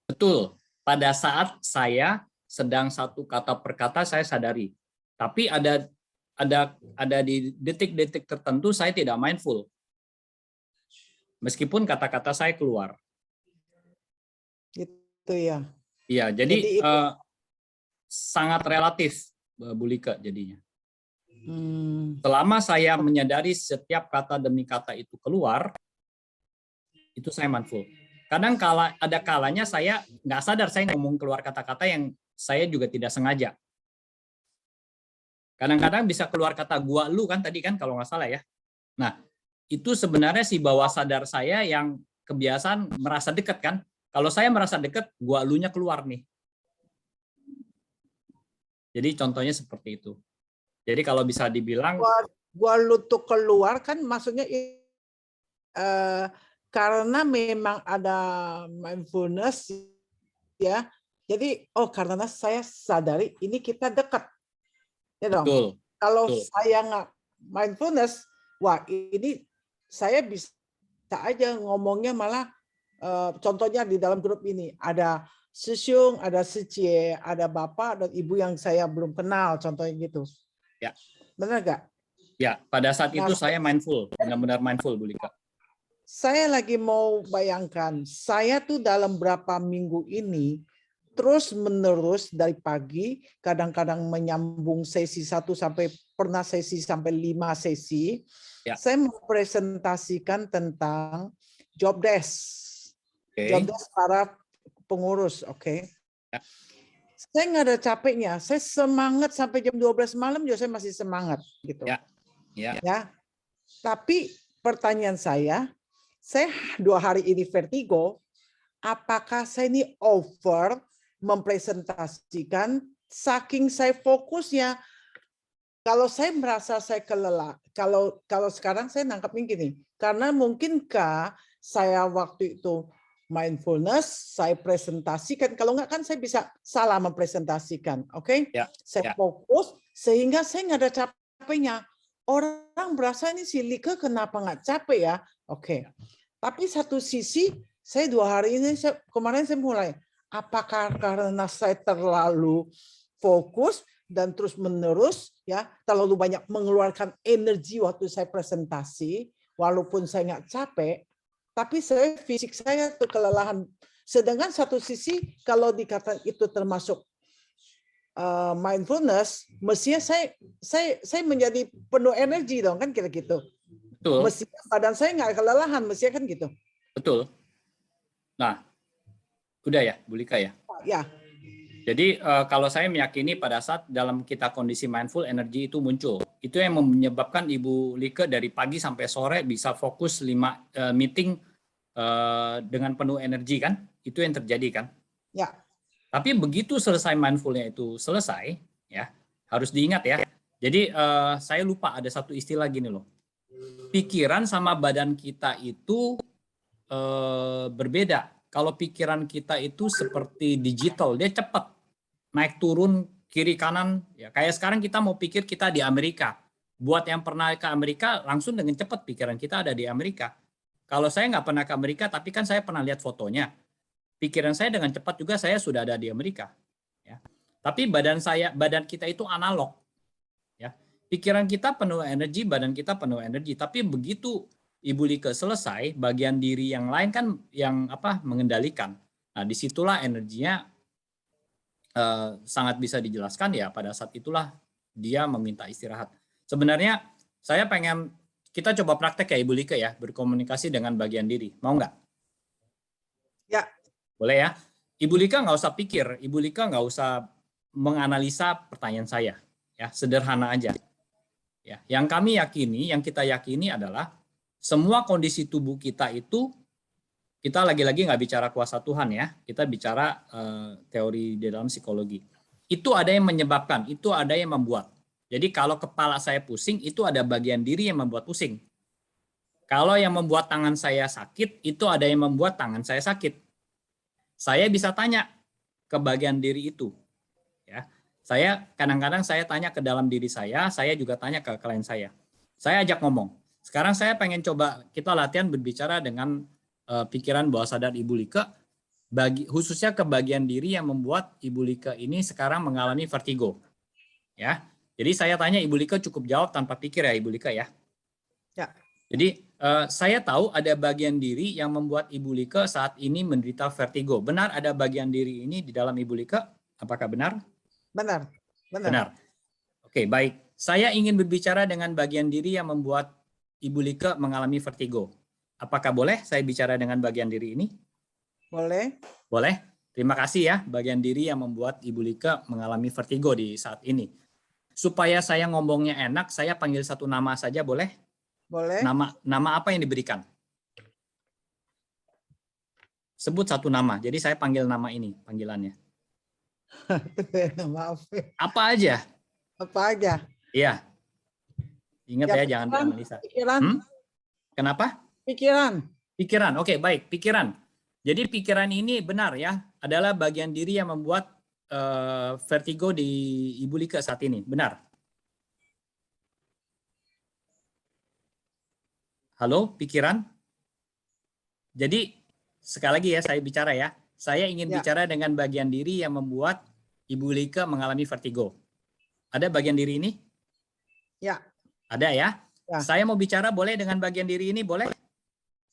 Speaker 2: Betul. Pada saat saya sedang satu kata per kata saya sadari. Tapi ada di detik-detik tertentu saya tidak mindful. Meskipun kata-kata saya keluar.
Speaker 3: Itu ya.
Speaker 2: Iya, jadi sangat relatif Bu Lika jadinya. Selama saya menyadari setiap kata demi kata itu keluar, itu saya mindful. Kadang ada kalanya saya nggak sadar saya ngomong keluar kata-kata yang saya juga tidak sengaja. Kadang-kadang bisa keluar kata gua lu kan tadi kan kalau nggak salah ya. Nah, itu sebenarnya si bawah sadar saya yang kebiasaan merasa dekat kan. Kalau saya merasa dekat, gua elunya keluar nih. Jadi contohnya seperti itu. Jadi kalau bisa dibilang
Speaker 3: gua lu tuh keluar kan maksudnya karena memang ada mindfulness ya. Jadi karena saya sadari ini kita dekat. Ya dong.
Speaker 2: Betul.
Speaker 3: Kalau
Speaker 2: Betul.
Speaker 3: saya nggak mindfulness, wah ini saya bisa aja ngomongnya malah contohnya di dalam grup ini ada Susyung, ada Sicie, ada bapak dan ibu yang saya belum kenal, contohnya gitu.
Speaker 2: Ya.
Speaker 3: Benar nggak?
Speaker 2: Ya, pada saat itu saya mindful, benar-benar mindful, Bu Lika.
Speaker 3: Saya lagi mau bayangkan, saya tuh dalam berapa minggu ini terus menerus dari pagi, kadang-kadang menyambung sesi 1 sampai pernah sesi sampai 5 sesi.
Speaker 2: Ya.
Speaker 3: Saya mempresentasikan tentang job desk.
Speaker 2: Okay.
Speaker 3: Job desk para pengurus, oke.
Speaker 2: Ya.
Speaker 3: Saya nggak ada capeknya. Saya semangat sampai jam 12 malam juga saya masih semangat gitu.
Speaker 2: Ya.
Speaker 3: Ya. Tapi pertanyaan saya 2 hari ini vertigo, apakah saya ini over mempresentasikan, saking saya fokusnya, kalau saya merasa saya kelelahan, kalau sekarang saya nangkapnya gini, karena mungkinkah saya waktu itu mindfulness, saya presentasikan, kalau enggak kan saya bisa salah mempresentasikan, oke?
Speaker 2: Ya,
Speaker 3: Saya
Speaker 2: ya.
Speaker 3: fokus sehingga saya nggak ada capeknya. Orang berasa ini si Lika kenapa nggak capek ya? Oke. Tapi satu sisi saya 2 hari ini, kemarin saya mulai, apakah karena saya terlalu fokus dan terus menerus ya, terlalu banyak mengeluarkan energi waktu saya presentasi, walaupun saya nggak capek, tapi fisik saya tuh kelelahan. Sedangkan satu sisi kalau dikatakan itu termasuk mindfulness, mestinya saya menjadi penuh energi dong, kan kira gitu.
Speaker 2: Betul.
Speaker 3: Mestinya badan saya nggak kelelahan, mestinya kan gitu.
Speaker 2: Betul. Nah, udah ya, Bu Lika ya.
Speaker 3: Ya.
Speaker 2: Jadi kalau saya meyakini pada saat dalam kita kondisi mindful, energi itu muncul. Itu yang menyebabkan Ibu Lika dari pagi sampai sore bisa fokus 5 meeting dengan penuh energi kan? Itu yang terjadi kan?
Speaker 3: Ya.
Speaker 2: Tapi begitu selesai mindfulnya itu selesai, ya harus diingat ya. Jadi saya lupa ada satu istilah gini loh. Pikiran sama badan kita itu berbeda. Kalau pikiran kita itu seperti digital, dia cepat naik turun kiri kanan. Ya kayak sekarang kita mau pikir kita di Amerika. Buat yang pernah ke Amerika, langsung dengan cepat pikiran kita ada di Amerika. Kalau saya nggak pernah ke Amerika, tapi kan saya pernah lihat fotonya. Pikiran saya dengan cepat juga saya sudah ada di Amerika. Ya. Tapi badan kita itu analog. Ya. Pikiran kita penuh energi, badan kita penuh energi. Tapi begitu Ibu Lika selesai, bagian diri yang lain kan yang mengendalikan. Nah, disitulah energinya sangat bisa dijelaskan ya. Pada saat itulah dia meminta istirahat. Sebenarnya saya pengen kita coba praktek ya Ibu Lika ya, berkomunikasi dengan bagian diri. Mau nggak?
Speaker 3: Ya.
Speaker 2: Boleh ya. Ibu Lika nggak usah pikir, Ibu Lika nggak usah menganalisa pertanyaan saya. Ya, sederhana aja. Ya, yang kami yakini, yang kita yakini adalah semua kondisi tubuh kita itu, kita lagi-lagi nggak bicara kuasa Tuhan ya, kita bicara teori di dalam psikologi. Itu ada yang menyebabkan, itu ada yang membuat. Jadi kalau kepala saya pusing, itu ada bagian diri yang membuat pusing. Kalau yang membuat tangan saya sakit, itu ada yang membuat tangan saya sakit. Saya bisa tanya ke bagian diri itu. Ya, saya kadang-kadang saya tanya ke dalam diri saya juga tanya ke klien saya. Saya ajak ngomong. Sekarang saya pengen coba kita latihan berbicara dengan pikiran bawah sadar Ibu Lika, khususnya ke bagian diri yang membuat Ibu Lika ini sekarang mengalami vertigo. Ya, jadi saya tanya Ibu Lika cukup jawab tanpa pikir ya Ibu Lika ya. Ya. Jadi saya tahu ada bagian diri yang membuat Ibu Lika saat ini menderita vertigo. Benar ada bagian diri ini di dalam Ibu Lika? Apakah benar?
Speaker 3: Benar.
Speaker 2: Benar. Oke, baik. Saya ingin berbicara dengan bagian diri yang membuat Ibu Lika mengalami vertigo. Apakah boleh saya bicara dengan bagian diri ini?
Speaker 3: Boleh.
Speaker 2: Boleh. Terima kasih ya bagian diri yang membuat Ibu Lika mengalami vertigo di saat ini. Supaya saya ngomongnya enak, saya panggil satu nama saja boleh?
Speaker 3: Boleh.
Speaker 2: Nama apa yang diberikan? Sebut satu nama. Jadi saya panggil nama ini panggilannya.
Speaker 3: Maaf.
Speaker 2: Apa aja?
Speaker 3: Apa aja?
Speaker 2: Iya. Ingat ya jangan dianalisa.
Speaker 3: Pikiran.
Speaker 2: Kenapa?
Speaker 3: Pikiran.
Speaker 2: Pikiran. Oke, baik. Pikiran. Jadi pikiran ini benar ya, adalah bagian diri yang membuat vertigo di Ibu Lika saat ini. Benar. Halo, pikiran? Jadi, sekali lagi ya saya bicara ya. Saya ingin bicara dengan bagian diri yang membuat Ibu Lika mengalami vertigo. Ada bagian diri ini?
Speaker 3: Ya.
Speaker 2: Ada ya? Saya mau bicara boleh dengan bagian diri ini? Boleh?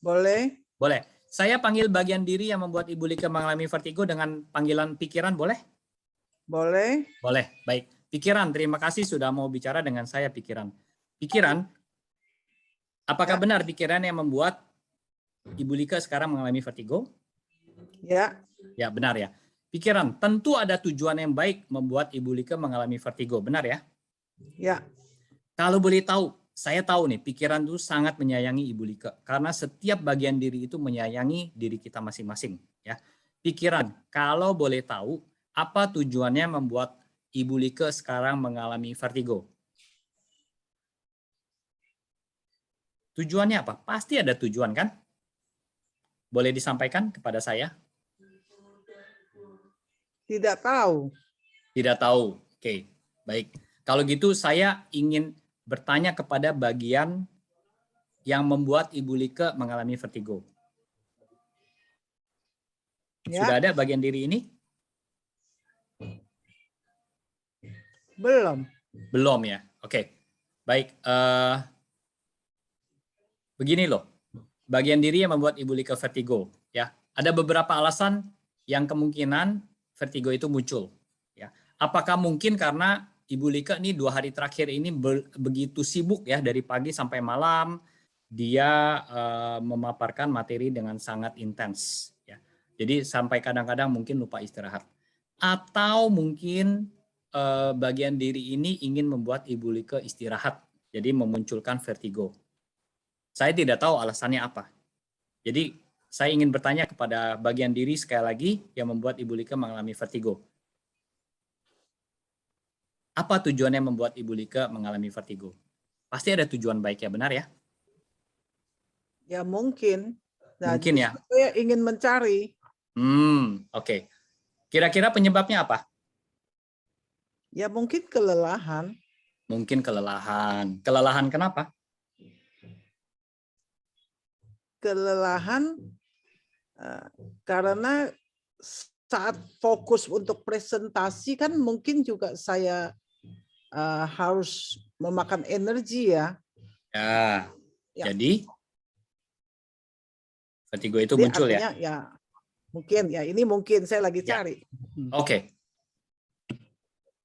Speaker 3: Boleh.
Speaker 2: Boleh. Saya panggil bagian diri yang membuat Ibu Lika mengalami vertigo dengan panggilan pikiran, boleh?
Speaker 3: Boleh.
Speaker 2: Boleh. Baik. Pikiran, terima kasih sudah mau bicara dengan saya, pikiran. Pikiran, apakah benar pikiran yang membuat Ibu Lika sekarang mengalami vertigo?
Speaker 3: Ya.
Speaker 2: Ya, benar ya. Pikiran, tentu ada tujuan yang baik membuat Ibu Lika mengalami vertigo. Benar ya?
Speaker 3: Ya.
Speaker 2: Kalau boleh tahu, saya tahu nih, pikiran itu sangat menyayangi Ibu Lika. Karena setiap bagian diri itu menyayangi diri kita masing-masing. Ya. Pikiran, kalau boleh tahu, Apa tujuannya membuat Ibu Like sekarang mengalami vertigo? Tujuannya apa? Pasti ada tujuan kan? Boleh disampaikan kepada saya?
Speaker 3: Tidak tahu.
Speaker 2: Tidak tahu. Oke, baik. Kalau gitu saya ingin bertanya kepada bagian yang membuat Ibu Like mengalami vertigo.
Speaker 3: Ya,
Speaker 2: Sudah ada bagian diri ini?
Speaker 3: belum.
Speaker 2: Belum ya. Oke. Baik. Begini loh. Bagian diri yang membuat Ibu Like vertigo. Ya. Ada beberapa alasan yang kemungkinan vertigo itu muncul. Ya. Apakah mungkin karena Ibu Like ini 2 hari terakhir ini begitu sibuk ya, dari pagi sampai malam dia memaparkan materi dengan sangat intens. Ya. Jadi sampai kadang-kadang mungkin lupa istirahat. Atau mungkin bagian diri ini ingin membuat Ibu Like istirahat, jadi memunculkan vertigo. Saya tidak tahu alasannya apa. Jadi saya ingin bertanya kepada bagian diri sekali lagi yang membuat Ibu Like mengalami vertigo. Apa tujuannya membuat Ibu Like mengalami vertigo? Pasti ada tujuan baik ya, benar ya?
Speaker 3: Ya mungkin. Nah,
Speaker 2: Mungkin ya.
Speaker 3: Saya ingin mencari.
Speaker 2: Oke. Kira-kira penyebabnya apa?
Speaker 3: Ya mungkin kelelahan.
Speaker 2: Mungkin kelelahan. Kelelahan kenapa?
Speaker 3: Kelelahan karena saat fokus untuk presentasi kan mungkin juga saya harus memakan energi ya.
Speaker 2: Ya.
Speaker 3: Ya.
Speaker 2: Jadi vertigo itu
Speaker 3: Jadi
Speaker 2: muncul
Speaker 3: artinya, ya. Mungkin ya, ini mungkin saya lagi
Speaker 2: Ya.
Speaker 3: cari.
Speaker 2: Oke.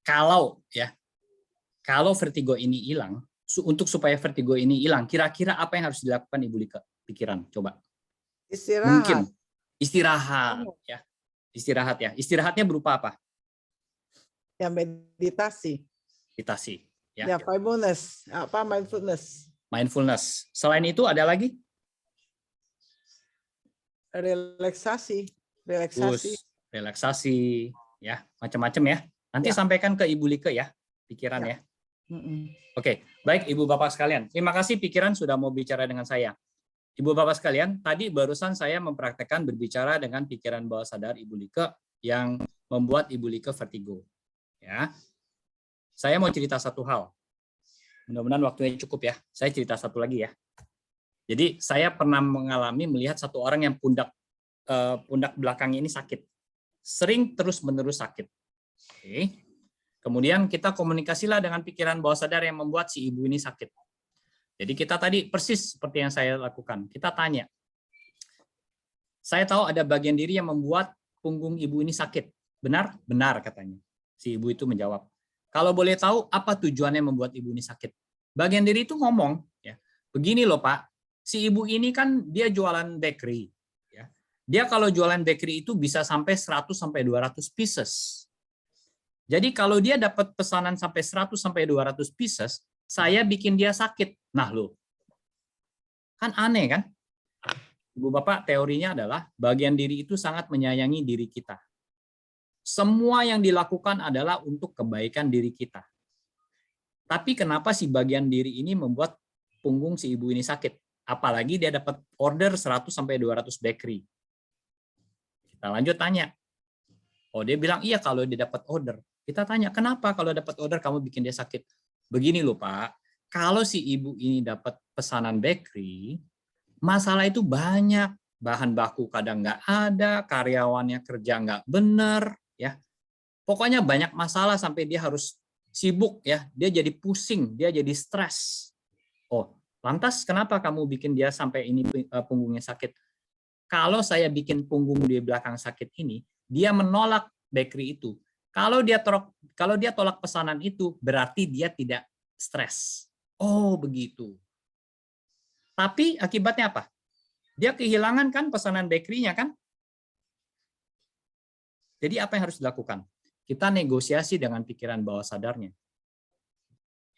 Speaker 2: Kalau vertigo ini hilang, untuk supaya vertigo ini hilang, kira-kira apa yang harus dilakukan Ibu Like? Pikiran, coba.
Speaker 3: Istirahat.
Speaker 2: Mungkin istirahat ya. Istirahat ya. Istirahatnya berupa apa?
Speaker 3: Ya meditasi.
Speaker 2: Meditasi ya.
Speaker 3: Ya mindfulness. Apa mindfulness?
Speaker 2: Mindfulness. Selain itu ada lagi?
Speaker 3: Relaksasi.
Speaker 2: Relaksasi ya, macam-macam ya. Nanti
Speaker 3: Ya.
Speaker 2: sampaikan ke Ibu Like ya, pikiran ya. Oke, baik Ibu Bapak sekalian. Terima kasih pikiran sudah mau bicara dengan saya. Ibu Bapak sekalian, tadi barusan saya mempraktekkan berbicara dengan pikiran bawah sadar Ibu Like yang membuat Ibu Like vertigo. Ya. Saya mau cerita satu hal. Mudah-mudahan waktunya cukup ya. Saya cerita satu lagi ya. Jadi saya pernah mengalami melihat satu orang yang pundak belakangnya ini sakit. Sering terus-menerus sakit. Oke. Kemudian kita komunikasilah dengan pikiran bawah sadar yang membuat si ibu ini sakit. Jadi kita tadi persis seperti yang saya lakukan. Kita tanya. Saya tahu ada bagian diri yang membuat punggung ibu ini sakit. Benar? Benar katanya. Si ibu itu menjawab. Kalau boleh tahu apa tujuannya membuat ibu ini sakit? Bagian diri itu ngomong, ya. Begini loh Pak, si ibu ini kan dia jualan bakery. Ya. Dia kalau jualan bakery itu bisa sampai 100 sampai 200 pieces. Jadi kalau dia dapat pesanan sampai 100 sampai 200 pieces, saya bikin dia sakit. Nah loh, kan aneh kan? Ibu Bapak, teorinya adalah bagian diri itu sangat menyayangi diri kita. Semua yang dilakukan adalah untuk kebaikan diri kita. Tapi kenapa si bagian diri ini membuat punggung si ibu ini sakit? Apalagi dia dapat order 100 sampai 200 bakery. Kita lanjut tanya. Oh, dia bilang iya kalau dia dapat order. Kita tanya, kenapa kalau dapat order kamu bikin dia sakit? Begini loh Pak, kalau si ibu ini dapat pesanan bakery, masalah itu banyak. Bahan baku kadang nggak ada, karyawannya kerja nggak benar, ya. Pokoknya banyak masalah sampai dia harus sibuk, ya. Dia jadi pusing, dia jadi stres. Oh, lantas kenapa kamu bikin dia sampai ini punggungnya sakit? Kalau saya bikin punggung di belakang sakit ini, dia menolak bakery itu. Kalau dia tolak pesanan itu, berarti dia tidak stres. Oh, begitu. Tapi akibatnya apa? Dia kehilangan kan pesanan bakery-nya kan? Jadi apa yang harus dilakukan? Kita negosiasi dengan pikiran bawah sadarnya.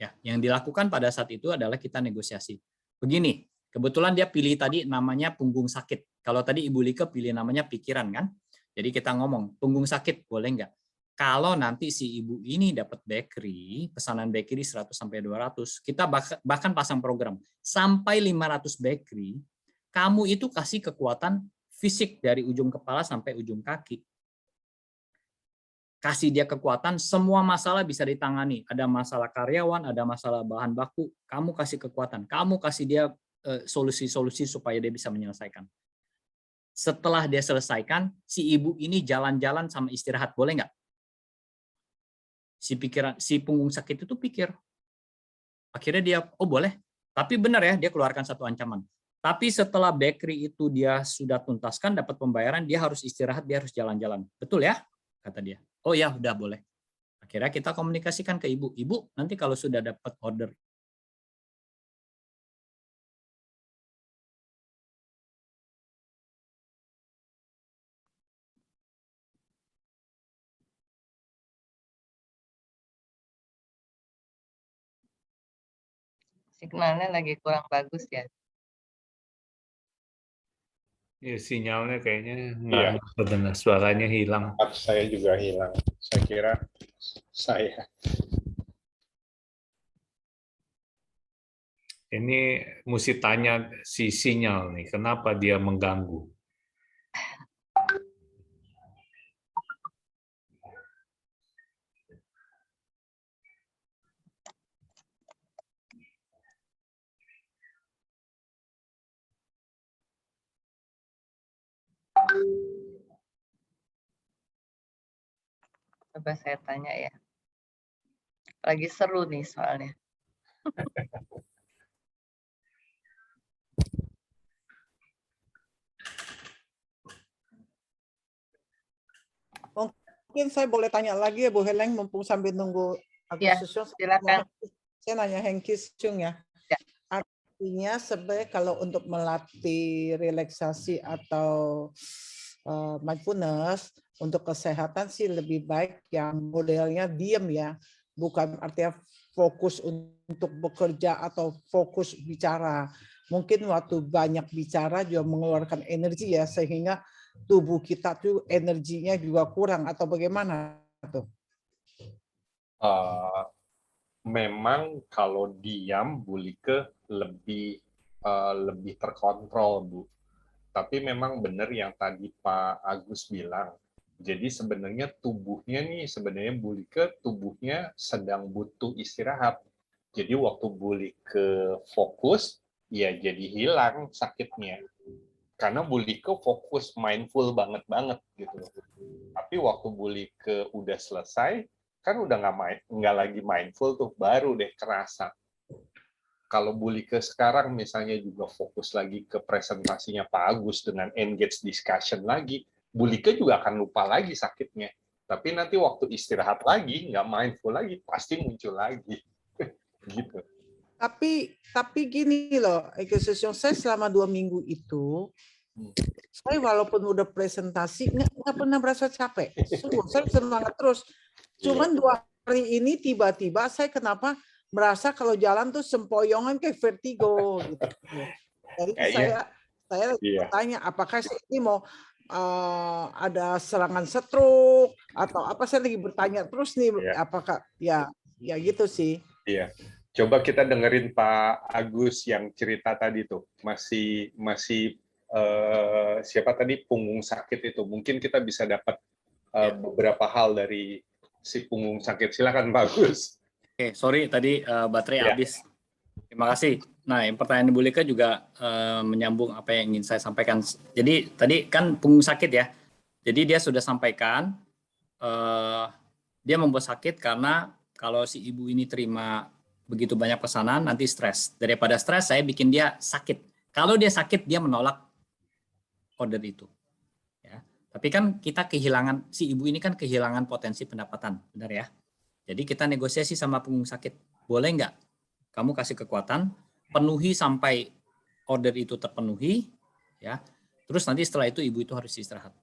Speaker 2: Ya, yang dilakukan pada saat itu adalah kita negosiasi. Begini, kebetulan dia pilih tadi namanya punggung sakit. Kalau tadi Ibu Like pilih namanya pikiran kan? Jadi kita ngomong, punggung sakit boleh nggak? Kalau nanti si ibu ini dapat bakery, pesanan bakery 100 sampai 200, kita bahkan pasang program sampai 500 bakery, kamu itu kasih kekuatan fisik dari ujung kepala sampai ujung kaki. Kasih dia kekuatan, semua masalah bisa ditangani. Ada masalah karyawan, ada masalah bahan baku, kamu kasih kekuatan. Kamu kasih dia solusi-solusi supaya dia bisa menyelesaikan. Setelah dia selesaikan, si ibu ini jalan-jalan sama istirahat, boleh nggak? Si punggung sakit itu pikir. Akhirnya dia, oh boleh. Tapi benar ya, dia keluarkan satu ancaman. Tapi setelah bakery itu dia sudah tuntaskan, dapat pembayaran, dia harus istirahat, dia harus jalan-jalan. Betul ya? Kata dia. Oh ya, udah boleh. Akhirnya kita komunikasikan ke ibu. Ibu, nanti kalau sudah dapat order,
Speaker 4: Signalnya lagi kurang bagus ya.
Speaker 6: Ya, sinyalnya kayaknya
Speaker 5: Iya.
Speaker 6: nggak terdengar, suaranya hilang.
Speaker 5: Saya juga hilang. Saya kira saya.
Speaker 6: Ini mesti tanya si sinyal nih, kenapa dia mengganggu?
Speaker 4: Coba saya tanya ya. Lagi seru nih soalnya.
Speaker 3: Mungkin saya boleh tanya lagi ya Bu Heleng, mumpung sambil nunggu
Speaker 4: Ya,
Speaker 3: Agustus.
Speaker 4: silakan.
Speaker 3: Saya nanya Hengki Chung ya.
Speaker 4: Ya.
Speaker 3: Artinya sebenarnya kalau untuk melatih relaksasi atau mindfulness untuk kesehatan sih lebih baik yang modelnya diam ya, bukan artinya fokus untuk bekerja atau fokus bicara. Mungkin waktu banyak bicara juga mengeluarkan energi ya, sehingga tubuh kita tuh energinya juga kurang, atau bagaimana tuh?
Speaker 5: Memang kalau diam, Bulike lebih terkontrol, Bu. Tapi memang benar yang tadi Pak Agus bilang. Jadi sebenarnya tubuhnya nih, sebenarnya Bulike tubuhnya sedang butuh istirahat. Jadi waktu Bulike fokus, ya jadi hilang sakitnya. Karena Bulike fokus mindful banget gitu. Tapi waktu Bulike udah selesai, kan udah nggak lagi mindful tuh, baru deh kerasa. Kalau Bulike sekarang misalnya juga fokus lagi ke presentasinya Pak Agus dengan engage discussion lagi, Bulike juga akan lupa lagi sakitnya. Tapi nanti waktu istirahat lagi, nggak mindful lagi, pasti muncul lagi. Gitu.
Speaker 3: Tapi gini loh, exercise saya selama 2 minggu itu, saya walaupun udah presentasi nggak pernah berasa capek. Sungguh, saya semangat terus. Cuman 2 hari ini tiba-tiba saya kenapa merasa kalau jalan tuh sempoyongan kayak vertigo gitu. Jadi saya bertanya apakah saya ini mau ada serangan stroke atau apa, saya lagi bertanya terus nih apakah ya gitu sih.
Speaker 5: Iya. Coba kita dengerin Pak Agus yang cerita tadi tuh. Masih siapa tadi punggung sakit itu. Mungkin kita bisa dapat beberapa hal dari si punggung sakit. Silakan Pak Agus.
Speaker 2: Oke, sorry tadi baterai habis. Terima kasih. Nah, yang pertanyaan Bulike juga menyambung apa yang ingin saya sampaikan. Jadi tadi kan punggung sakit ya. Jadi dia sudah sampaikan dia membuat sakit karena kalau si ibu ini terima begitu banyak pesanan nanti stres. Daripada stres saya bikin dia sakit. Kalau dia sakit dia menolak order itu. Ya. Tapi kan kita kehilangan, si ibu ini kan kehilangan potensi pendapatan, benar ya? Jadi kita negosiasi sama punggung sakit, boleh nggak kamu kasih kekuatan, penuhi sampai order itu terpenuhi, ya. Terus nanti setelah itu ibu itu harus istirahat.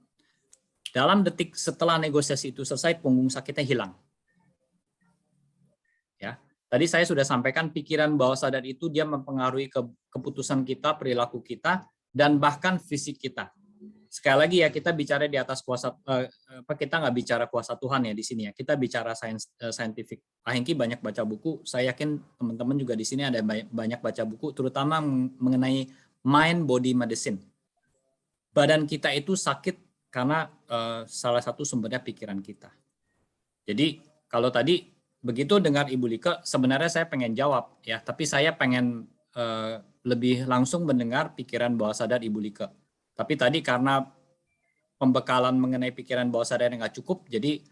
Speaker 2: Dalam detik setelah negosiasi itu selesai, punggung sakitnya hilang. Ya, tadi saya sudah sampaikan pikiran bawah sadar itu dia mempengaruhi keputusan kita, perilaku kita, dan bahkan fisik kita. sekali lagi ya, kita bicara di atas kuasa, kita nggak bicara kuasa Tuhan ya di sini ya, kita bicara scientific. Pak Hengki banyak baca buku, saya yakin teman-teman juga di sini ada banyak baca buku, terutama mengenai mind body medicine. Badan kita itu sakit karena salah satu sumbernya pikiran kita. Jadi kalau tadi begitu dengar Ibu Lika, sebenarnya saya pengen jawab ya, tapi saya pengen lebih langsung mendengar pikiran bawah sadar Ibu Lika. Tapi tadi karena pembekalan mengenai pikiran bawah sadar yang nggak cukup, jadi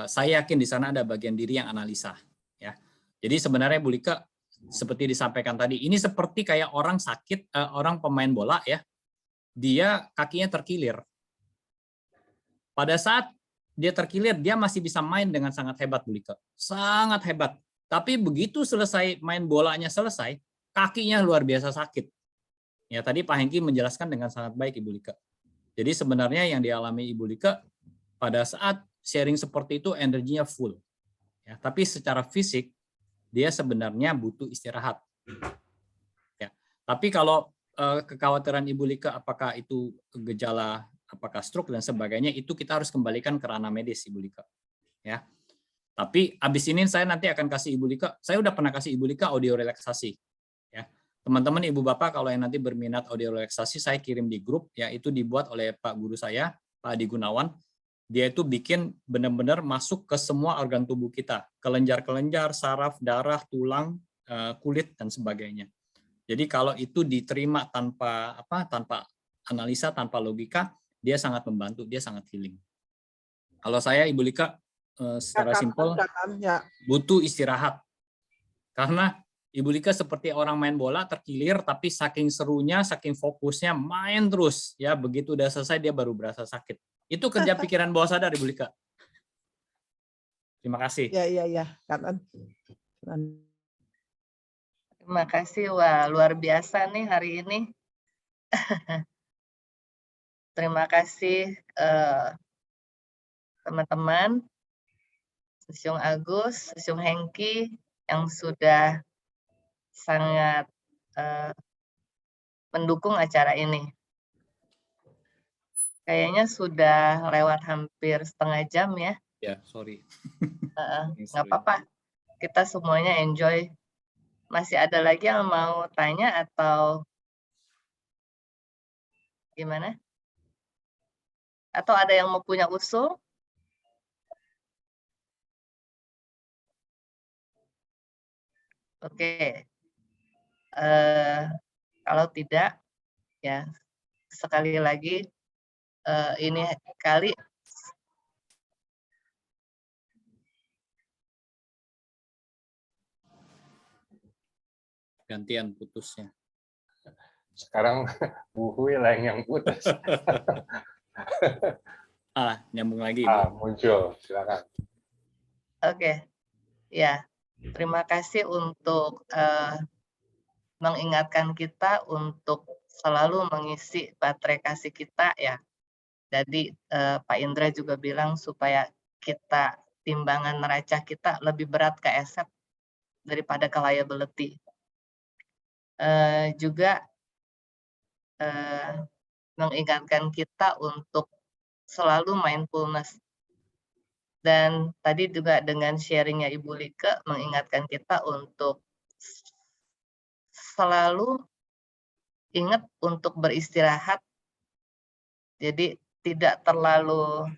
Speaker 2: saya yakin di sana ada bagian diri yang analisa. Ya, jadi sebenarnya Bu Lika seperti disampaikan tadi, ini seperti kayak orang sakit, orang pemain bola ya, dia kakinya terkilir. Pada saat dia terkilir, dia masih bisa main dengan sangat hebat Bu Lika, sangat hebat. Tapi begitu selesai main bolanya selesai, kakinya luar biasa sakit. Ya, tadi Pak Hengki menjelaskan dengan sangat baik Ibu Lika. Jadi sebenarnya yang dialami Ibu Lika pada saat sharing seperti itu energinya full. Ya, tapi secara fisik dia sebenarnya butuh istirahat. Ya, tapi kalau kekhawatiran Ibu Lika apakah itu gejala, apakah stroke dan sebagainya, itu kita harus kembalikan ke ranah medis Ibu Lika. Ya. Tapi abis ini saya nanti akan kasih Ibu Lika, saya udah pernah kasih Ibu Lika audio relaksasi. Ya. Teman-teman Ibu Bapak kalau yang nanti berminat audio relaksasi, saya kirim di grup, ya itu dibuat oleh Pak Guru saya, Pak Adi Gunawan. Dia itu bikin benar-benar masuk ke semua organ tubuh kita, kelenjar-kelenjar, saraf, darah, tulang, kulit dan sebagainya. Jadi kalau itu diterima tanpa analisa, tanpa logika, dia sangat membantu, dia sangat healing. Kalau saya Ibu Lika secara simpel butuh istirahat. Karena Ibu Lika seperti orang main bola terkilir, tapi saking serunya, saking fokusnya main terus, ya begitu udah selesai dia baru berasa sakit. Itu kerja pikiran bawah sadar Ibu Lika. Terima kasih.
Speaker 3: Ya.
Speaker 4: Terima kasih, wah luar biasa nih hari ini. Terima kasih teman-teman, Sesiung Agus, Sesiung Hengki yang sudah sangat mendukung acara ini. Kayaknya sudah lewat hampir setengah jam ya.
Speaker 2: Ya, sorry.
Speaker 4: Nggak apa-apa, kita semuanya enjoy. Masih ada lagi yang mau tanya atau gimana? Atau ada yang mau punya usul? Oke. Kalau tidak, ya sekali lagi ini kali
Speaker 2: Gantian putusnya.
Speaker 5: Sekarang Bu Hui lah yang putus.
Speaker 2: Nyambung lagi.
Speaker 5: Muncul, silakan.
Speaker 4: Oke. Ya, terima kasih untuk mengingatkan kita untuk selalu mengisi baterai kasih kita ya. Jadi Pak Indra juga bilang supaya kita timbangan neraca kita lebih berat ke aset daripada ke liability. Juga mengingatkan kita untuk selalu mindfulness. Dan tadi juga dengan sharingnya Ibu Lika mengingatkan kita untuk selalu ingat untuk beristirahat. Jadi tidak terlalu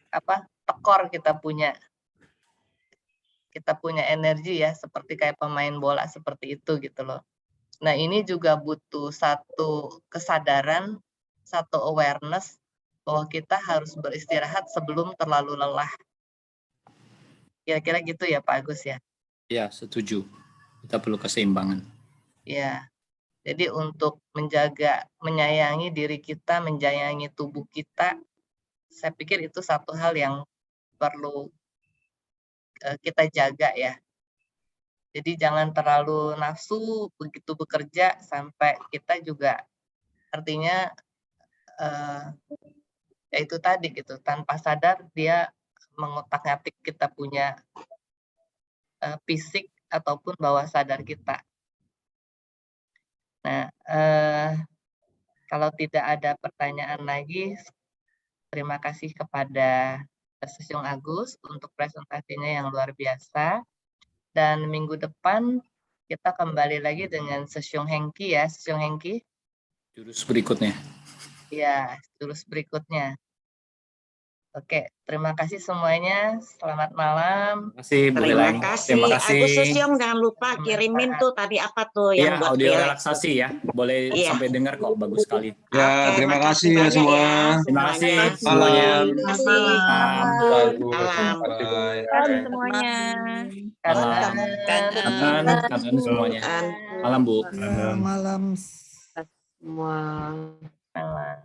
Speaker 4: tekor kita punya energi ya, seperti kayak pemain bola seperti itu gitu loh. Nah ini juga butuh satu kesadaran, satu awareness bahwa kita harus beristirahat sebelum terlalu lelah. Kira-kira gitu ya Pak Agus ya?
Speaker 2: Ya, setuju. Kita perlu keseimbangan.
Speaker 4: Ya, jadi untuk menjaga, menyayangi diri kita, menyayangi tubuh kita, saya pikir itu satu hal yang perlu kita jaga ya. Jadi jangan terlalu nafsu begitu bekerja sampai kita juga artinya ya itu tadi gitu, tanpa sadar dia mengotak-ngatik kita punya fisik ataupun bawah sadar kita. Nah, kalau tidak ada pertanyaan lagi, terima kasih kepada Sesiung Agus untuk presentasinya yang luar biasa. Dan minggu depan kita kembali lagi dengan Sesiung Hengki ya, Sesiung Hengki.
Speaker 2: Jurus berikutnya.
Speaker 4: Ya, jurus berikutnya. Oke, terima kasih semuanya. Selamat malam.
Speaker 2: Terima kasih Bu
Speaker 1: Terima
Speaker 2: Heleng.
Speaker 1: kasih.
Speaker 2: Terima kasih.
Speaker 1: Agus Susiong, jangan lupa kirimin tuh tadi apa tuh
Speaker 2: Iya,
Speaker 1: yang buat
Speaker 2: audio
Speaker 1: relax.
Speaker 2: relaksasi ya. Boleh
Speaker 1: Iya.
Speaker 2: sampai dengar kok, bagus sekali.
Speaker 7: Ya,
Speaker 1: Oke,
Speaker 7: terima kasih ya
Speaker 1: banyak
Speaker 7: semua.
Speaker 2: Terima kasih
Speaker 1: semuanya.
Speaker 2: semuanya.
Speaker 1: Terima kasih.
Speaker 5: Bagus.
Speaker 1: Malam.
Speaker 7: Bye.
Speaker 8: semuanya.
Speaker 2: Malam. Kangen semuanya. Malam Bu.
Speaker 9: Malam
Speaker 8: Semua.
Speaker 4: Malam.